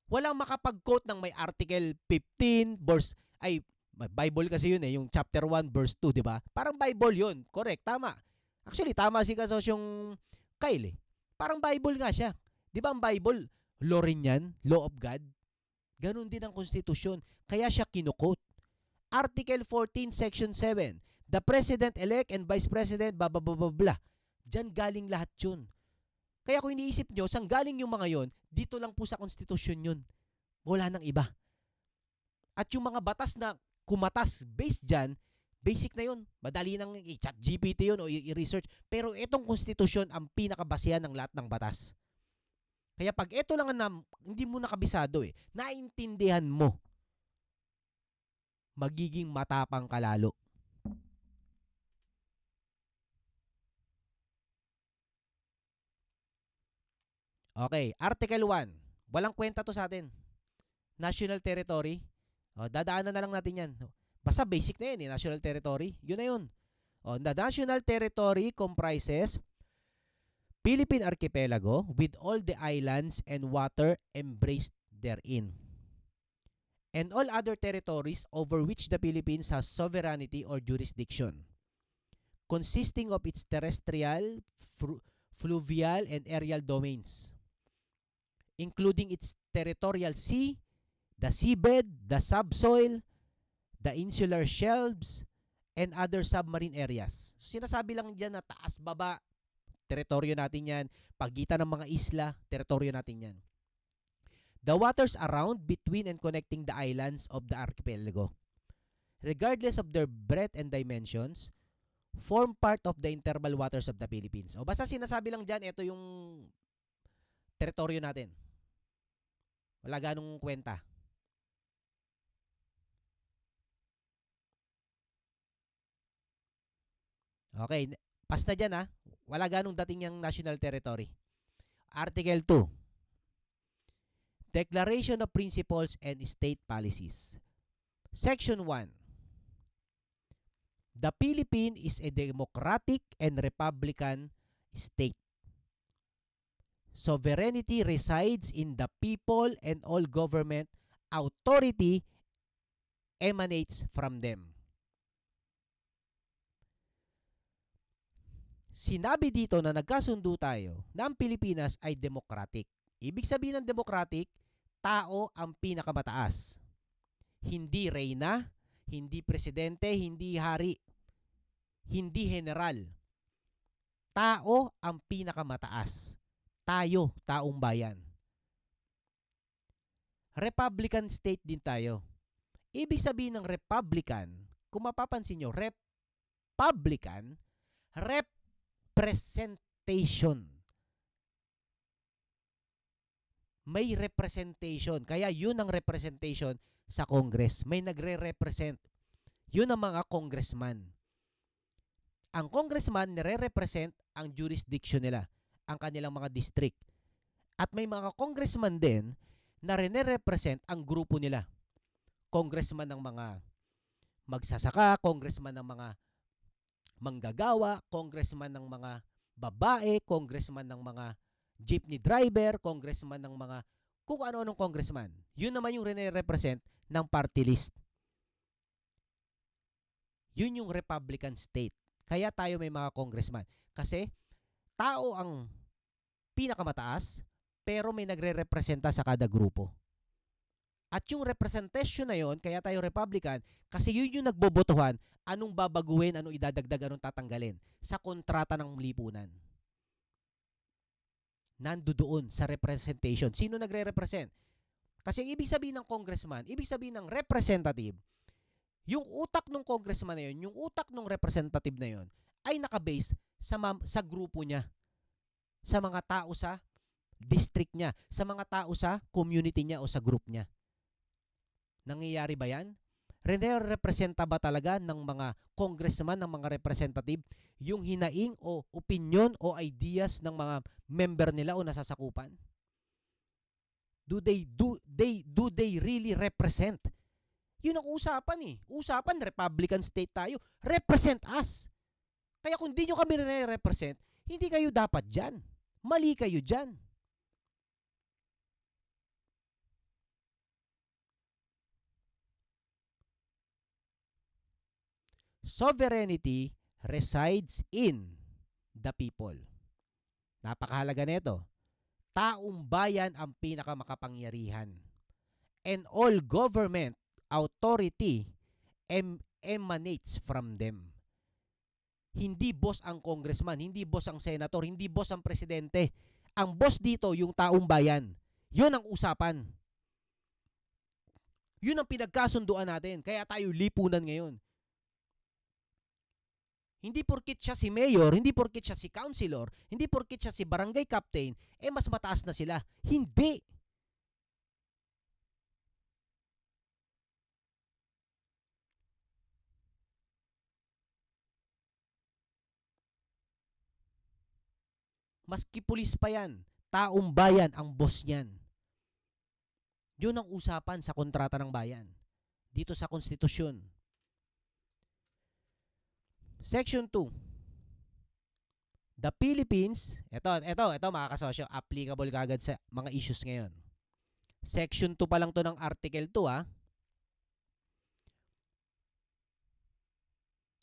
Walang makapag-quote ng may Article 15, verse, ay, Bible kasi yun eh, yung chapter 1, verse 2, di ba? Parang Bible yun. Correct, tama. Actually, tama si Kasos yung Kyle eh. Parang Bible nga siya. Di ba ang Bible, law rin yan, law of God? Ganon din ang konstitusyon. Kaya siya kino-quote. Article 14, Section 7, the President-elect and Vice President, blah, blah, blah, blah, blah. Diyan galing lahat yun. Kaya kung iniisip nyo, saan galing yung mga yon, dito lang po sa konstitusyon yun. Wala nang iba. At yung mga batas na kumatas based dyan, basic na yun. Madali nang i-chat GPT yun o i-research. Pero itong konstitusyon ang pinakabasehan ng lahat ng batas. Kaya pag ito lang ang hindi mo nakabisado eh, naintindihan mo, magiging matapang ka lalo. Okay, Article 1. Walang kwenta to sa atin. National Territory. O, dadaanan na lang natin yan. Basta basic na yan eh, National Territory. Yun na yun. O, the National Territory comprises Philippine Archipelago with all the islands and water embraced therein, and all other territories over which the Philippines has sovereignty or jurisdiction, consisting of its terrestrial, fluvial, and aerial domains, including its territorial sea, the seabed, the subsoil, the insular shelves, and other submarine areas. Sinasabi lang dyan na taas, baba, teritoryo natin yan. Pagitan ng mga isla, teritoryo natin yan. The waters around, between, and connecting the islands of the archipelago, regardless of their breadth and dimensions, form part of the internal waters of the Philippines. O basta sinasabi lang dyan, ito yung teritoryo natin. Wala ganong kwenta. Okay, pas na dyan ha. Wala ganong dating yung national territory. Article 2. Declaration of Principles and State Policies. Section 1. The Philippines is a democratic and republican state. Sovereignty resides in the people and all government authority emanates from them. Sinabi dito na nagkasundo tayo na ang Pilipinas ay democratic. Ibig sabihin ng democratic, tao ang pinakamataas. Hindi reyna, hindi presidente, hindi hari, hindi general. Tao ang pinakamataas. Tayo, taong bayan. Republican state din tayo. Ibig sabihin ng Republican, kung mapapansin nyo, Republican, representation. May representation. Kaya yun ang representation sa Congress. May nagre-represent. Yun ang mga congressman. Ang congressman nire-represent ang jurisdiction nila, ang kanilang mga district. At may mga congressman din na nire-represent ang grupo nila. Congressman ng mga magsasaka, congressman ng mga manggagawa, congressman ng mga babae, congressman ng mga jeepney driver, congressman ng mga kung ano-anong congressman. Yun naman yung represent ng party list. Yun yung Republican state. Kaya tayo may mga congressman. Kasi tao ang pinakamataas, pero may nagre-representa sa kada grupo. At yung representation na yon, kaya tayo Republican, kasi yun yung nagbobotohan, anong babaguhin, anong idadagdag, anong tatanggalin sa kontrata ng lipunan. Nandoon sa representation. Sino nagre-represent? Kasi ibig sabihin ng congressman, ibig sabihin ng representative, yung utak ng congressman na yun, yung utak ng representative na yun, ay nakabase sa grupo niya, sa mga tao sa district niya, sa mga tao sa community niya o sa group niya. Nangyayari ba yan? Representa ba talaga ng mga congressman, ng mga representative, yung hinaing o opinion o ideas ng mga member nila o nasasakupan? Do they really represent? Yun ang usapan eh. Usapan, Republican state tayo. Represent us. Kaya kung di nyo kami represent, hindi kayo dapat dyan. Mali kayo dyan. Sovereignty resides in the people. Napakahalaga nito. Taong bayan ang pinakamakapangyarihan. And all government authority emanates from them. Hindi boss ang congressman, hindi boss ang senator, hindi boss ang presidente. Ang boss dito, yung taong bayan. Yun ang usapan. Yun ang pinagkasunduan natin. Kaya tayo lipunan ngayon. Hindi porkit siya si mayor, hindi porkit siya si councilor, hindi porkit siya si barangay captain, mas mataas na sila. Hindi. Maski pulis pa yan, taong bayan ang boss niyan. Yun ang usapan sa kontrata ng bayan. Dito sa konstitusyon. Section 2. The Philippines, ito mga kasosyo, applicable kagad sa mga issues ngayon. Section 2 pa lang to ng Article 2 ha.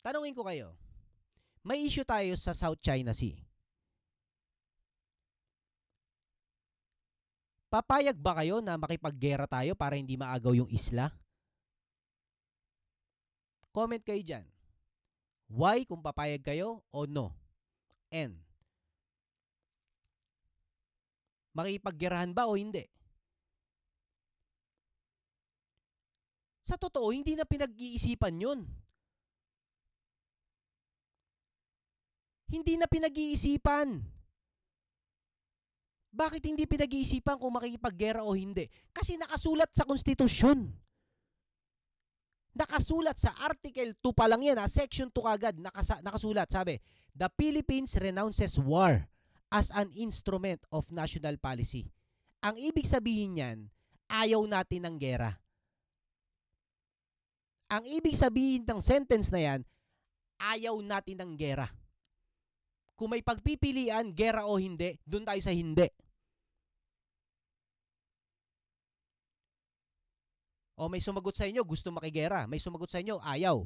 Tanungin ko kayo, may issue tayo sa South China Sea. Papayag ba kayo na makipaggera tayo para hindi maagaw yung isla? Comment kayo dyan. Why kung papayag kayo o no? N. Makipaggerahan ba o hindi? Sa totoo, hindi na pinag-iisipan yun. Hindi na pinag-iisipan. Bakit hindi pinag-iisipan kung makikipaggera o hindi? Kasi nakasulat sa konstitusyon. Nakasulat sa Article 2 pa lang yan, Section 2 kagad, nakasulat, sabi, the Philippines renounces war as an instrument of national policy. Ang ibig sabihin niyan, ayaw natin ng gera. Ang ibig sabihin ng sentence na yan, ayaw natin ng gera. Kung may pagpipilian, gera o hindi, doon tayo sa hindi. O may sumagot sa inyo, gusto makigera. May sumagot sa inyo, ayaw.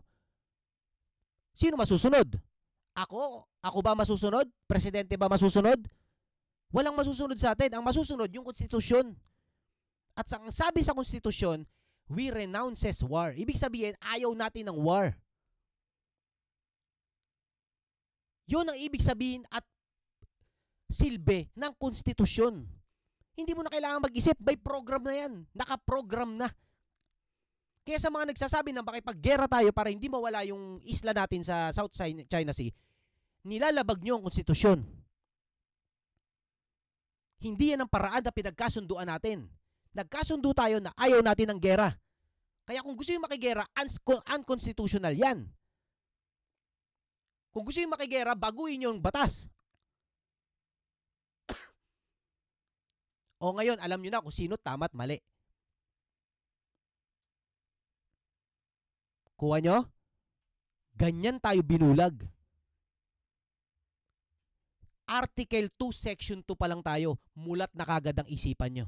Sino masusunod? Ako? Ako ba masusunod? Presidente ba masusunod? Walang masusunod sa atin. Ang masusunod, yung konstitusyon. At ang sabi sa konstitusyon, we renounces war. Ibig sabihin, ayaw natin ng war. Yun ang ibig sabihin at silbi ng konstitusyon. Hindi mo na kailangan mag-isip. By program na yan. Nakaprogram na. Kaya sa mga nagsasabi na makipaggera tayo para hindi mawala yung isla natin sa South China Sea, nilalabag nyo ang konstitusyon. Hindi yan ang paraan na pinagkasunduan natin. Nagkasundo tayo na ayaw natin ng gera. Kaya kung gusto yung makigera, unconstitutional yan. Kung gusto yung makigera, baguhin yung batas. O ngayon, alam nyo na kung sino tama at mali. Kuha nyo? Ganyan tayo binulag. Article 2, Section 2 pa lang tayo, mulat na kagad ang isipan nyo.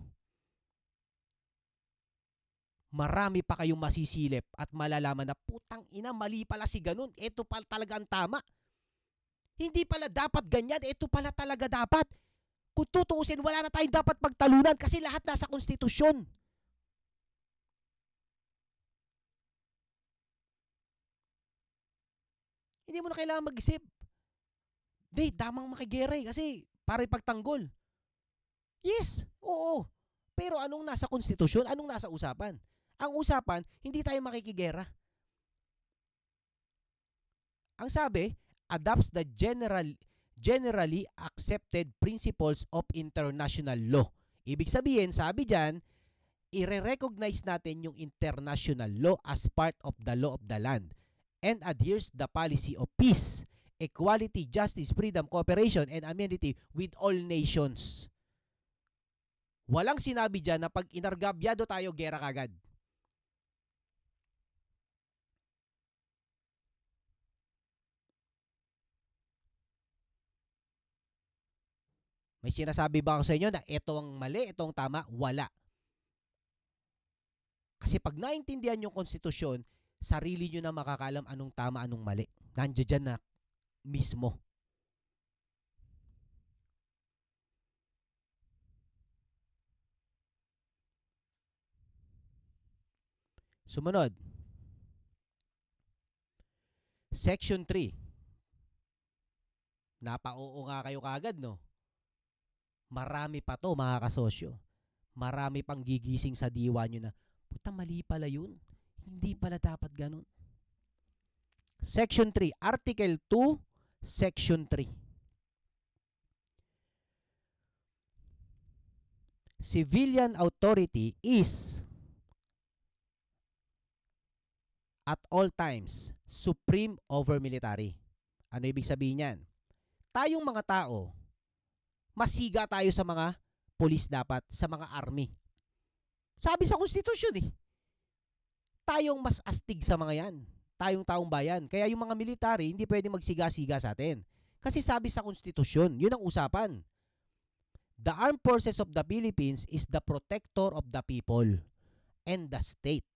Marami pa kayong masisilip at malalaman na putang ina, mali pala si ganun. Ito pala talaga ang tama. Hindi pala dapat ganyan, ito pala talaga dapat. Kung tutuusin, wala na tayong dapat pagtalunan kasi lahat nasa konstitusyon. Hindi mo na kailangan mag-isip. Di, damang makigera kasi para ipagtanggol. Yes, oo. Pero anong nasa konstitusyon? Anong nasa usapan? Ang usapan, hindi tayo makikigera. Ang sabi, adopts the generally accepted principles of international law. Ibig sabihin, sabi dyan, i-recognize natin yung international law as part of the law of the land and adheres the policy of peace, equality, justice, freedom, cooperation, and amenity with all nations. Walang sinabi dyan na pag inargabyado tayo, gera kagad. May sinasabi ba ako sa inyo na ito ang mali, ito ang tama? Wala. Kasi pag naintindihan yung konstitusyon, sarili nyo na makakalam anong tama, anong mali. Nandiyan dyan na mismo. Sumunod. Section 3. Napa-oo nga kayo kagad, no? Marami pa to, mga kasosyo. Marami pang gigising sa diwa nyo na, puta, mali pala yun. Hindi pala dapat ganun. Section 3. Article 2, Section 3. Civilian authority is at all times supreme over military. Ano ibig sabihin yan? Tayong mga tao, masiga tayo sa mga police dapat, sa mga army. Sabi sa konstitusyon eh. Tayong mas astig sa mga yan. Tayong taong bayan. Kaya yung mga military, hindi pwede magsiga-siga sa atin. Kasi sabi sa konstitusyon, yun ang usapan. The Armed Forces of the Philippines is the protector of the people and the state.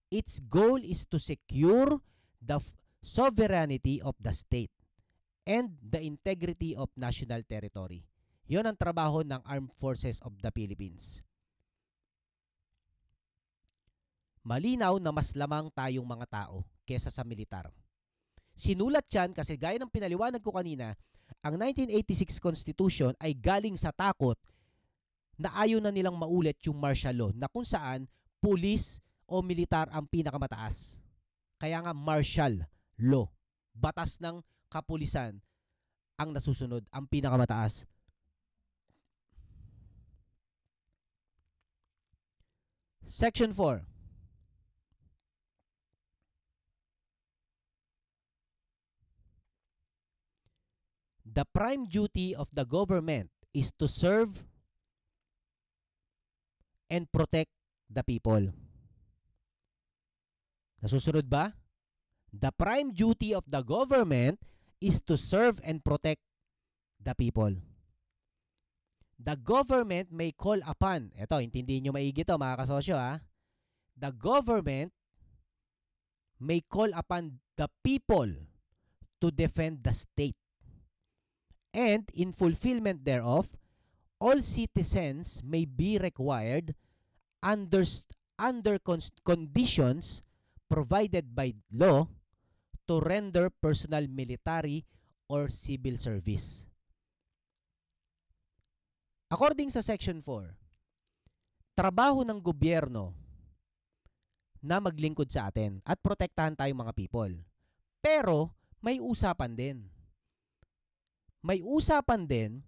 Its goal is to secure the sovereignty of the state and the integrity of national territory. Yon ang trabaho ng Armed Forces of the Philippines. Malinaw na mas lamang tayong mga tao kesa sa militar. Sinulat yan kasi gaya ng pinaliwanag ko kanina, ang 1986 Constitution ay galing sa takot na ayaw na nilang maulit yung martial law na kung saan pulis o militar ang pinakamataas. Kaya nga martial law, batas ng kapulisan ang nasusunod, ang pinakamataas. Section 4. The prime duty of the government is to serve and protect the people. Nasusunod ba? The prime duty of the government is to serve and protect the people. The government may call upon, eto, intindihin nyo maigi to mga kasosyo ha. The government may call upon the people to defend the state. And in fulfillment thereof, all citizens may be required under conditions provided by law to render personal military or civil service. According sa Section 4, trabaho ng gobyerno na maglingkod sa atin at protektahan tayong mga people. Pero may usapan din. May usapan din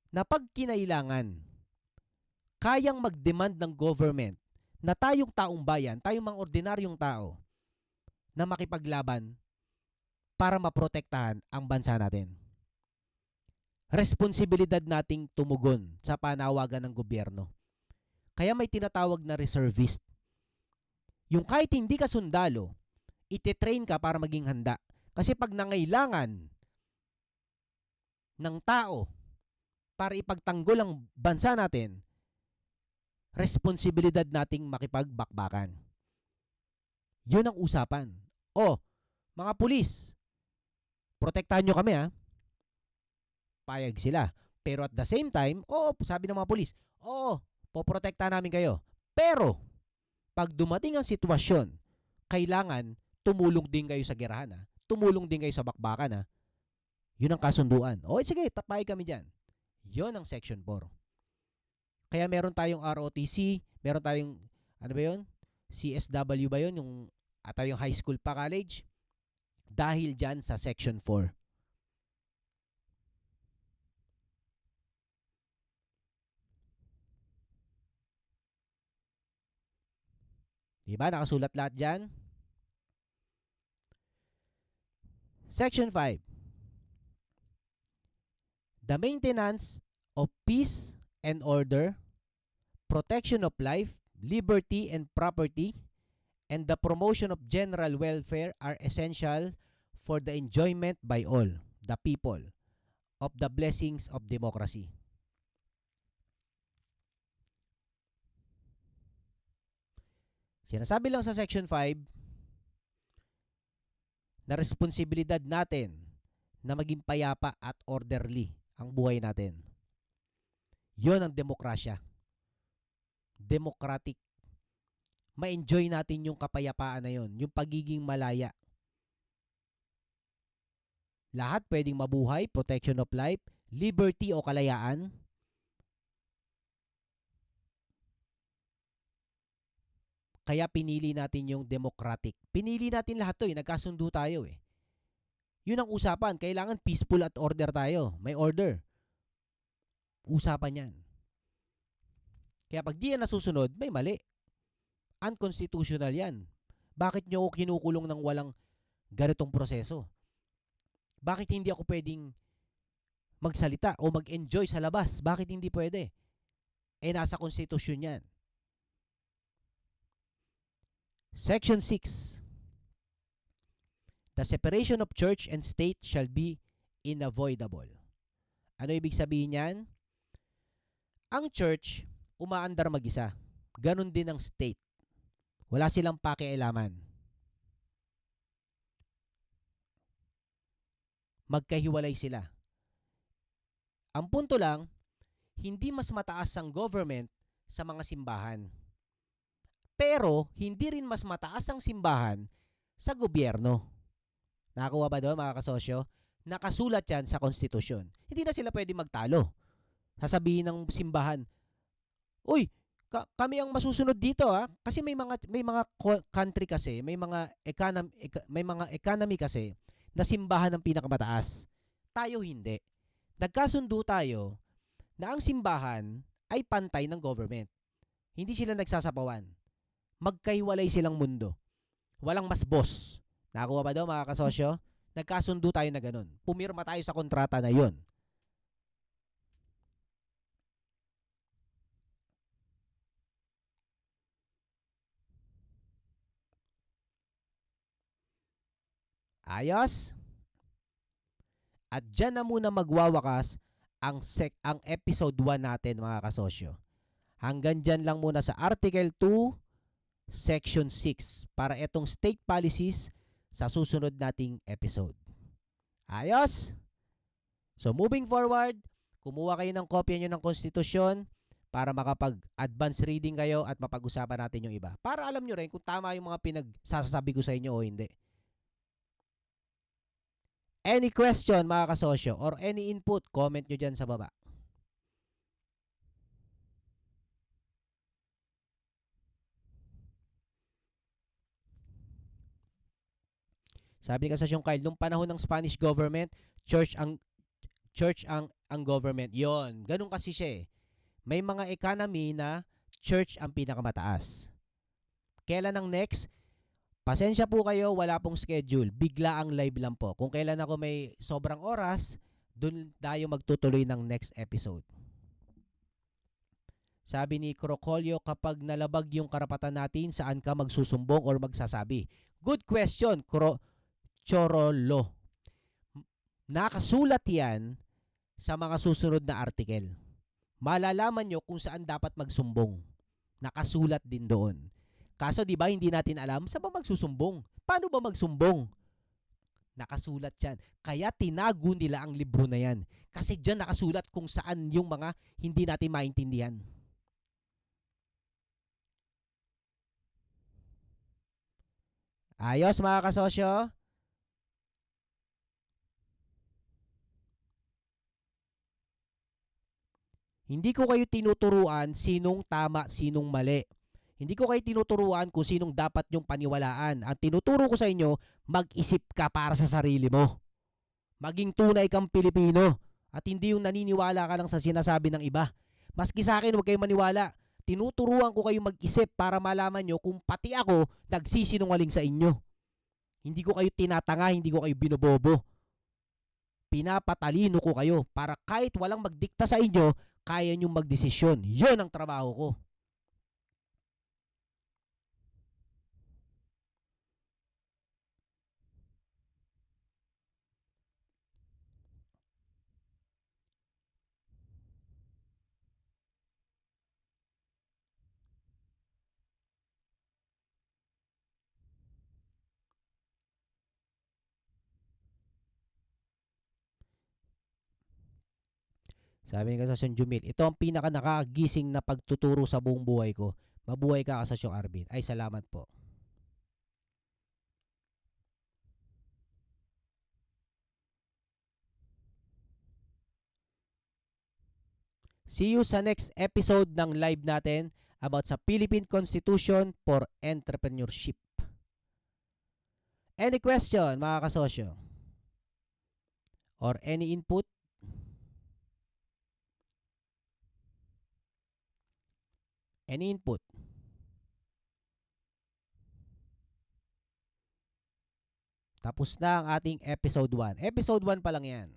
na pag kinailangan, kayang mag-demand ng government na tayong taong bayan, tayong mga ordinaryong tao, na makipaglaban para maprotektahan ang bansa natin. Responsibilidad nating tumugon sa panawagan ng gobyerno. Kaya may tinatawag na reservist. Yung kahit hindi ka sundalo, ititrain ka para maging handa. Kasi pag nangailangan ng tao para ipagtanggol ang bansa natin, responsibilidad nating makipagbakbakan. Yun ang usapan. O, mga pulis, protektahan nyo kami ha. Payag sila. Pero at the same time, sabi ng mga pulis, poprotektahan namin kayo. Pero, pag dumating ang sitwasyon, kailangan tumulong din kayo sa gerahan ha. Tumulong din kayo sa bakbakan ha. Yun ang kasunduan. Sige, tapay kami dyan. Yun ang Section 4. Kaya meron tayong ROTC, meron tayong, ano ba yun? CSW ba yun? Yung high school pa college? Dahil dyan sa Section 4. Diba? Nakasulat lahat dyan. Section 5. The maintenance of peace and order, protection of life, liberty and property, and the promotion of general welfare are essential for the enjoyment by all, the people, of the blessings of democracy. Sinasabi lang sa Section 5 na responsibilidad natin na maging payapa at orderly ang buhay natin. Yon ang demokrasya. Democratic. Ma-enjoy natin yung kapayapaan na yon, yung pagiging malaya. Lahat pwedeng mabuhay, protection of life, liberty o kalayaan. Kaya pinili natin yung democratic. Pinili natin lahat to nagkasundo tayo Yun ang usapan. Kailangan peaceful at order tayo. May order. Usapan yan. Kaya pag di yan nasusunod, may mali. Unconstitutional yan. Bakit nyo ako kinukulong ng walang ganitong proseso? Bakit hindi ako pwedeng magsalita o mag-enjoy sa labas? Bakit hindi pwede? Nasa konstitusyon yan. Section 6. The separation of church and state shall be unavoidable. Ano ibig sabihin yan? Ang church, umaandar mag-isa. Ganon din ang state. Wala silang pakialaman. Magkahiwalay sila. Ang punto lang, hindi mas mataas ang government sa mga simbahan. Pero, hindi rin mas mataas ang simbahan sa gobyerno. Nakakuha ba doon mga kasosyo? Nakasulat yan sa konstitusyon. Hindi na sila pwede magtalo. Sasabihin ng simbahan, uy, kami ang masusunod dito kasi may mga country kasi, may mga economy kasi na simbahan ang pinakamataas. Tayo hindi. Nagkasundo tayo na ang simbahan ay pantay ng government. Hindi sila nagsasapawan. Magkahiwalay silang mundo. Walang mas boss. Nakakuha ba daw mga kasosyo? Nagkasundo tayo na ganun. Pumirma tayo sa kontrata na yun. Ayos? At dyan na muna magwawakas ang episode 1 natin mga kasosyo. Hanggang dyan lang muna sa Article 2, Section 6 para itong state policies sa susunod nating episode. Ayos? So moving forward, kumuha kayo ng kopya nyo ng konstitusyon para makapag-advance reading kayo at mapag-usapan natin yung iba. Para alam nyo rin kung tama yung mga pinagsasabi ko sa inyo o hindi. Any question mga kasosyo or any input, comment nyo dyan sa baba. Sabi ni Kasasyong Kyle, nung panahon ng Spanish government, church ang government. Yon, ganun kasi siya May mga economy na church ang pinakamataas. Kailan ang next? Pasensya po kayo, wala pong schedule. Bigla ang live lang po. Kung kailan ako may sobrang oras, dun tayo magtutuloy ng next episode. Sabi ni Crocolio, kapag nalabag yung karapatan natin, saan ka magsusumbong or magsasabi? Good question, Chorolo. Nakasulat yan sa mga susunod na article. Malalaman nyo kung saan dapat magsumbong. Nakasulat din doon. Kaso di ba hindi natin alam saan ba magsusumbong? Paano ba magsumbong? Nakasulat yan. Kaya tinago nila ang libro na yan. Kasi dyan nakasulat kung saan yung mga hindi natin maintindihan. Ayos mga kasosyo? Hindi ko kayo tinuturuan sinong tama, sinong mali. Hindi ko kayo tinuturuan kung sinong dapat nyong paniwalaan. Ang tinuturo ko sa inyo, mag-isip ka para sa sarili mo. Maging tunay kang Pilipino. At hindi yung naniniwala ka lang sa sinasabi ng iba. Maski sa akin, huwag kayong maniwala. Tinuturuan ko kayo mag-isip para malaman nyo kung pati ako nagsisinungaling sa inyo. Hindi ko kayo tinatanga, hindi ko kayo binobobo. Pinapatalino ko kayo para kahit walang magdikta sa inyo, kaya nyong magdesisyon. Yun ang trabaho ko. Sabi ni Kasasyon Jumil, ito ang pinaka nakagising na pagtuturo sa buong buhay ko. Mabuhay ka, Kasasyon Arvin. Ay, salamat po. See you sa next episode ng live natin about sa Philippine Constitution for Entrepreneurship. Any question, mga kasosyo? Or any input? Any input? Tapos na ang ating episode 1. Episode 1 pa lang yan.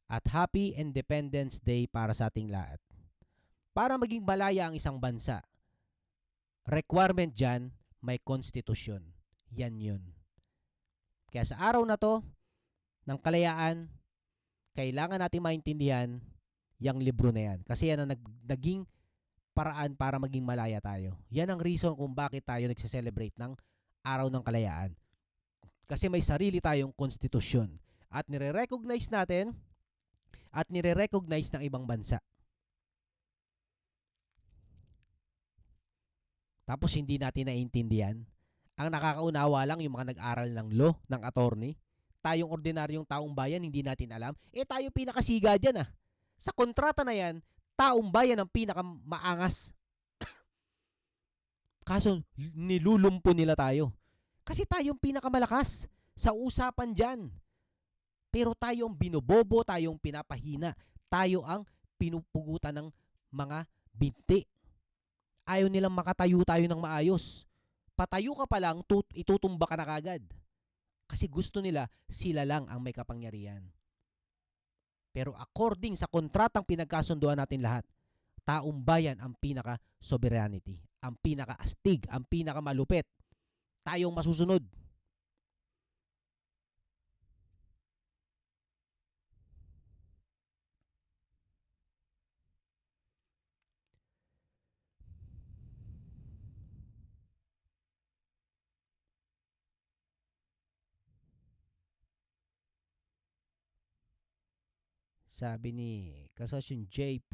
At happy Independence Day para sa ating lahat. Para maging malaya ang isang bansa, requirement dyan, may konstitusyon. Yan yun. Kaya sa araw na to, ng kalayaan, kailangan natin maintindihan yung libro na yan. Kasi yan ang naging paraan para maging malaya tayo. Yan ang reason kung bakit tayo nagse-celebrate ng araw ng kalayaan. Kasi may sarili tayong konstitusyon. At nire-recognize natin at nire-recognize ng ibang bansa. Tapos hindi natin naiintindihan. Ang nakakaunawa lang yung mga nag-aral ng law, ng attorney. Tayong ordinaryong taong bayan, hindi natin alam. Tayo pinakasiga dyan ah. Sa kontrata na yan, taong bayan ang pinakamaangas. Kaso nilulumpo nila tayo. Kasi tayong pinakamalakas sa usapan dyan. Pero tayo ang binobobo, tayong pinapahina. Tayo ang pinupugutan ng mga binti. Ayaw nilang makatayo tayo ng maayos. Patayo ka pa lang, itutumba ka na kagad. Kasi gusto nila, sila lang ang may kapangyarihan. Pero according sa kontratang pinagkasunduan natin lahat, taong bayan ang pinaka-sovereignty, ang pinaka-astig, ang pinaka-malupit. Tayong masusunod. Sabi ni Kasasyon JP,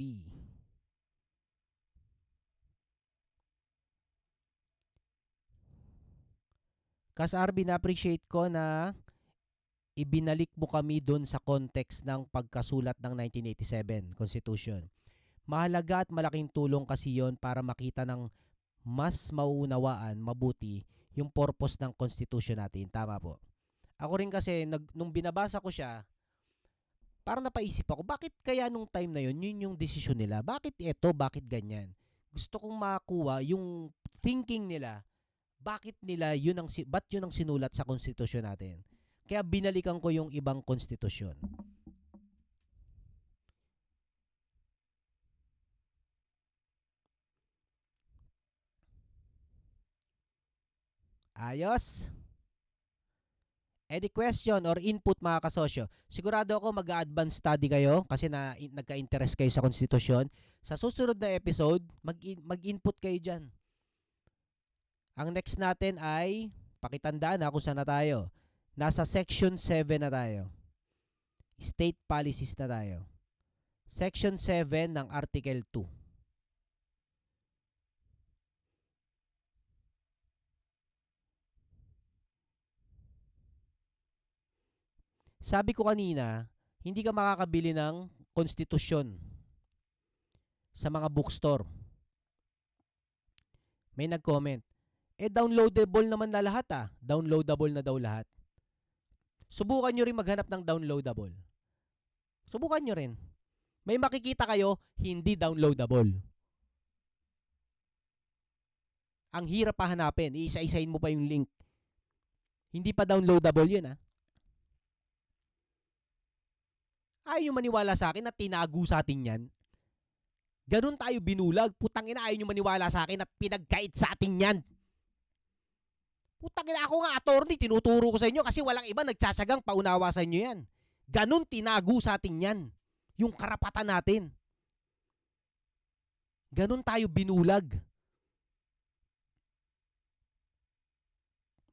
Kas Arby, na-appreciate ko na ibinalik mo kami doon sa context ng pagkasulat ng 1987 Constitution. Mahalaga at malaking tulong kasi yon para makita ng mas mauunawaan mabuti yung purpose ng Constitution natin. Tama po. Ako rin kasi, nung binabasa ko siya, parang napaisip ako, bakit kaya nung time na yun, yun yung desisyon nila? Bakit ito? Bakit ganyan? Gusto kong makuha yung thinking nila. Bakit nila yun ang, ba't yun ang sinulat sa konstitusyon natin? Kaya binalikan ko yung ibang konstitusyon. Ayos? Any question or input mga kasosyo? Sigurado ako mag-advance study kayo kasi nagka-interest kayo sa konstitusyon. Sa susunod na episode, mag-input kayo dyan. Ang next natin ay, pakitandaan na kung saan na tayo. Nasa section 7 na tayo. State policies na tayo. Section 7 ng Article 2. Sabi ko kanina, hindi ka makakabili ng konstitusyon sa mga bookstore. May nag-comment, downloadable naman na lahat ah. Downloadable na daw lahat. Subukan nyo rin maghanap ng downloadable. Subukan nyo rin. May makikita kayo, hindi downloadable. Ang hirap pa hanapin. Iisa-isahin mo pa yung link. Hindi pa downloadable yun ah. Ayaw nyo maniwala sa akin na tinago sa atin yan. Ganun tayo binulag. Putang ina, ayaw nyo maniwala sa akin at pinagkait sa atin yan. Putang ina, ako nga attorney, tinuturo ko sa inyo kasi walang iba nagsasagang paunawa sa inyo yan. Ganun tinago sa atin yan. Yung karapatan natin. Ganun tayo binulag.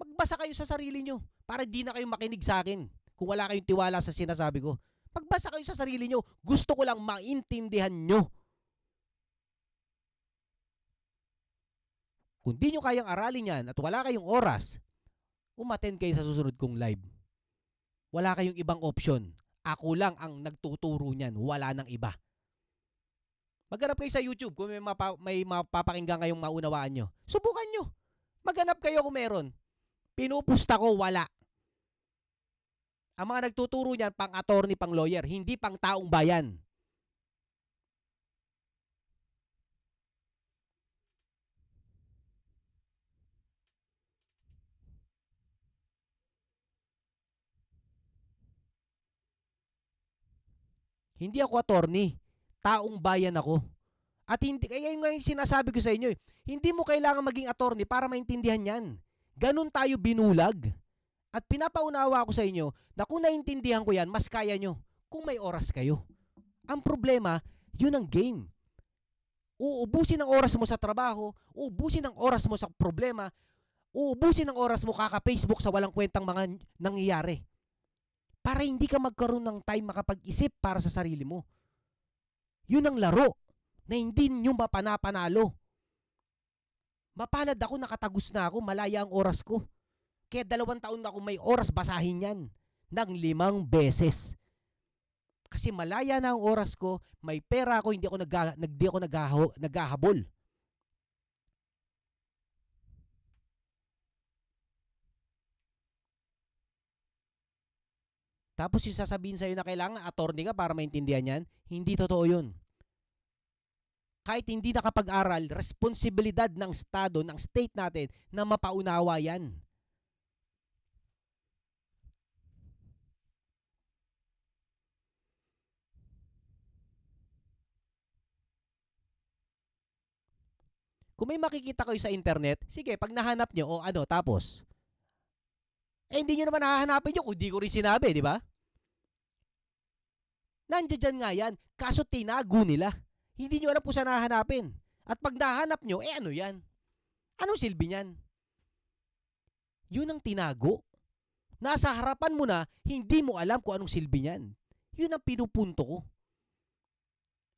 Magbasa kayo sa sarili nyo para di na kayo makinig sa akin kung wala kayong tiwala sa sinasabi ko. Magbasa kayo sa sarili nyo. Gusto ko lang maintindihan nyo. Kung di nyo kayang aralin yan at wala kayong oras, umattend kayo sa susunod kong live. Wala kayong ibang option. Ako lang ang nagtuturo niyan. Wala nang iba. Maghanap kayo sa YouTube kung may mapapakinggan kayong maunawaan nyo. Subukan nyo. Maghanap kayo kung meron. Pinupusta ko, wala. Ang mga nagtuturo niyan, pang attorney, pang lawyer, hindi pang taong bayan. Hindi ako attorney. Taong bayan ako. At hindi, kaya yung sinasabi ko sa inyo, hindi mo kailangan maging attorney para maintindihan yan. Ganun tayo binulag. At pinapaunawa ko sa inyo na kung naintindihan ko yan, mas kaya nyo kung may oras kayo. Ang problema, yun ang game. Uubusin ang oras mo sa trabaho, uubusin ang oras mo sa problema, uubusin ang oras mo kaka-Facebook sa walang kwentang mga nangyayari. Para hindi ka magkaroon ng time makapag-isip para sa sarili mo. Yun ang laro na hindi nyo mapanapanalo. Mapalad ako, nakatagos na ako, malaya ang oras ko. Kaya 2 taon na ako may oras basahin yan ng 5 beses. Kasi malaya na ang oras ko, may pera ako, hindi ako naghahabol. Tapos yung sasabihin sa'yo na kailangan attorney ka para maintindihan yan, hindi totoo yun. Kahit hindi nakapag-aral, responsibilidad ng Estado, ng state natin na mapaunawa yan. Kung may makikita kayo sa internet, sige, pag nahanap nyo, o ano, tapos. Hindi nyo naman hahanapin nyo kung di ko rin sinabi, di ba? Nandiyan dyan nga yan, kaso tinago nila. Hindi nyo alam kung saan hahanapin. At pag nahanap nyo, ano yan? Anong silbi niyan? Yun ang tinago. Nasa harapan mo na, hindi mo alam kung anong silbi niyan. Yun ang pinupunto ko.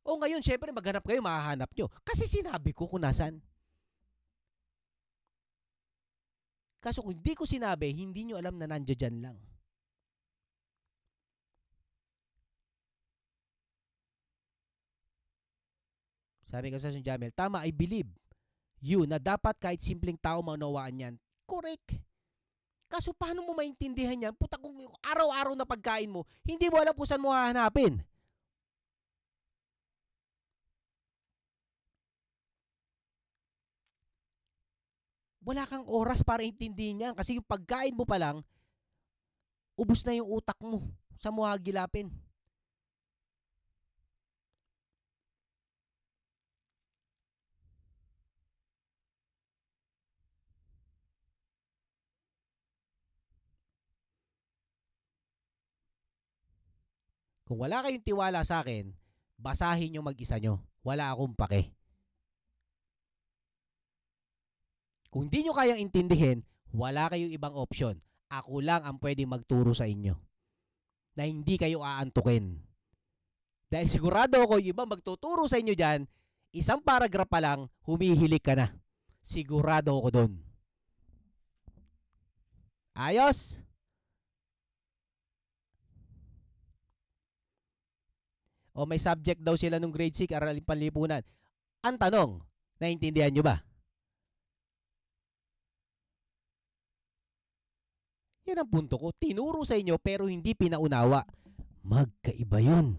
O ngayon, syempre, maghanap kayo, mahahanap nyo. Kasi sinabi ko kung nasan. Kaso kung hindi ko sinabi, hindi nyo alam na nandiyan dyan lang. Sabi ko sa Jamel, tama, I believe you na dapat kahit simpleng tao maunawaan yan. Correct. Kaso paano mo maintindihan yan? Puta, kung araw-araw na pagkain mo, hindi mo alam kung saan mo hahanapin. Wala kang oras para intindihin yan kasi yung pagkain mo pa lang, ubos na yung utak mo sa mo hagilapin. Kung wala kayong tiwala sa akin, basahin nyo mag-isa nyo. Wala akong pake. Kung di nyo kayang intindihin, wala kayong ibang option. Ako lang ang pwede magturo sa inyo na hindi kayo aantukin. Dahil sigurado ako yung iba magtuturo sa inyo dyan, isang paragraph pa lang, humihilik ka na. Sigurado ako doon. Ayos? O may subject daw sila nung grade 6, aralin panlipunan. Ang tanong, naintindihan nyo ba? Yan ang punto ko. Tinuro sa inyo pero hindi pinaunawa. Magkaiba yun.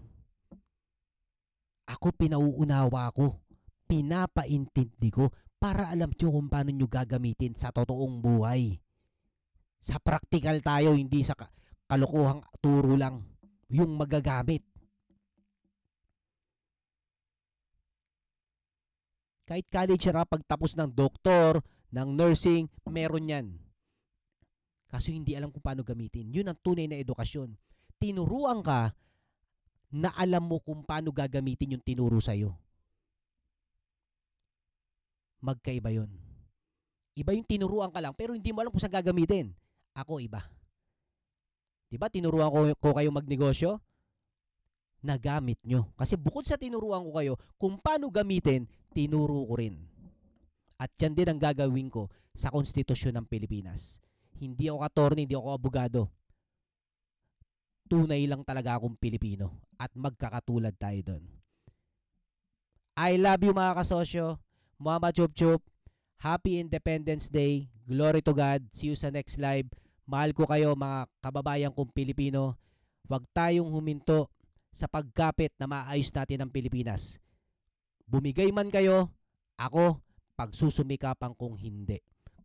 Ako pinauunawa ko. Pinapaintindi ko para alam nyo kung paano nyo gagamitin sa totoong buhay. Sa practical tayo, hindi sa kalokohang turo lang. Yung magagamit. Kahit college na pagtapos ng doktor, ng nursing, meron yan. Kaso hindi alam kung paano gamitin. Yun ang tunay na edukasyon. Tinuruan ka na alam mo kung paano gagamitin yung tinuro sa'yo. Magkaiba yun. Iba yung tinuruan ka lang pero hindi mo alam kung saan gagamitin. Ako iba. Diba tinuruan ko kayo magnegosyo? Nagamit nyo. Kasi bukod sa tinuruan ko kayo, kung paano gamitin, tinuro ko rin. At yan din ang gagawin ko sa konstitusyon ng Pilipinas. Hindi ako attorney, hindi ako abogado. Tunay lang talaga akong Pilipino at magkakatulad tayo doon. I love you mga kasosyo. Mama Chup Chup. Happy Independence Day. Glory to God. See you sa next live. Mahal ko kayo mga kababayan kong Pilipino. Huwag tayong huminto sa pagkapit na maayos natin ang Pilipinas. Bumigay man kayo, ako, pagsusumikapan kong hindi.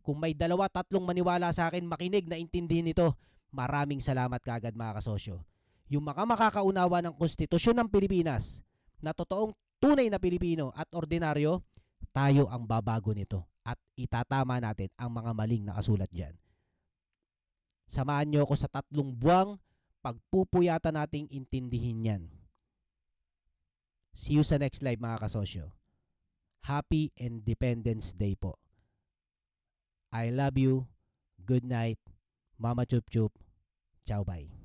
Kung may 2-3 maniwala sa akin, makinig na intindihin ito, maraming salamat kaagad mga kasosyo. Yung makakaunawa ng konstitusyon ng Pilipinas na totoong tunay na Pilipino at ordinaryo, tayo ang babago nito at itatama natin ang mga maling nakasulat dyan. Samahan nyo ako sa 3 buwang pagpupuyatan nating intindihin yan. See you sa next live mga kasosyo. Happy Independence Day po. I love you. Good night. Mama Chup Chup. Ciao bye.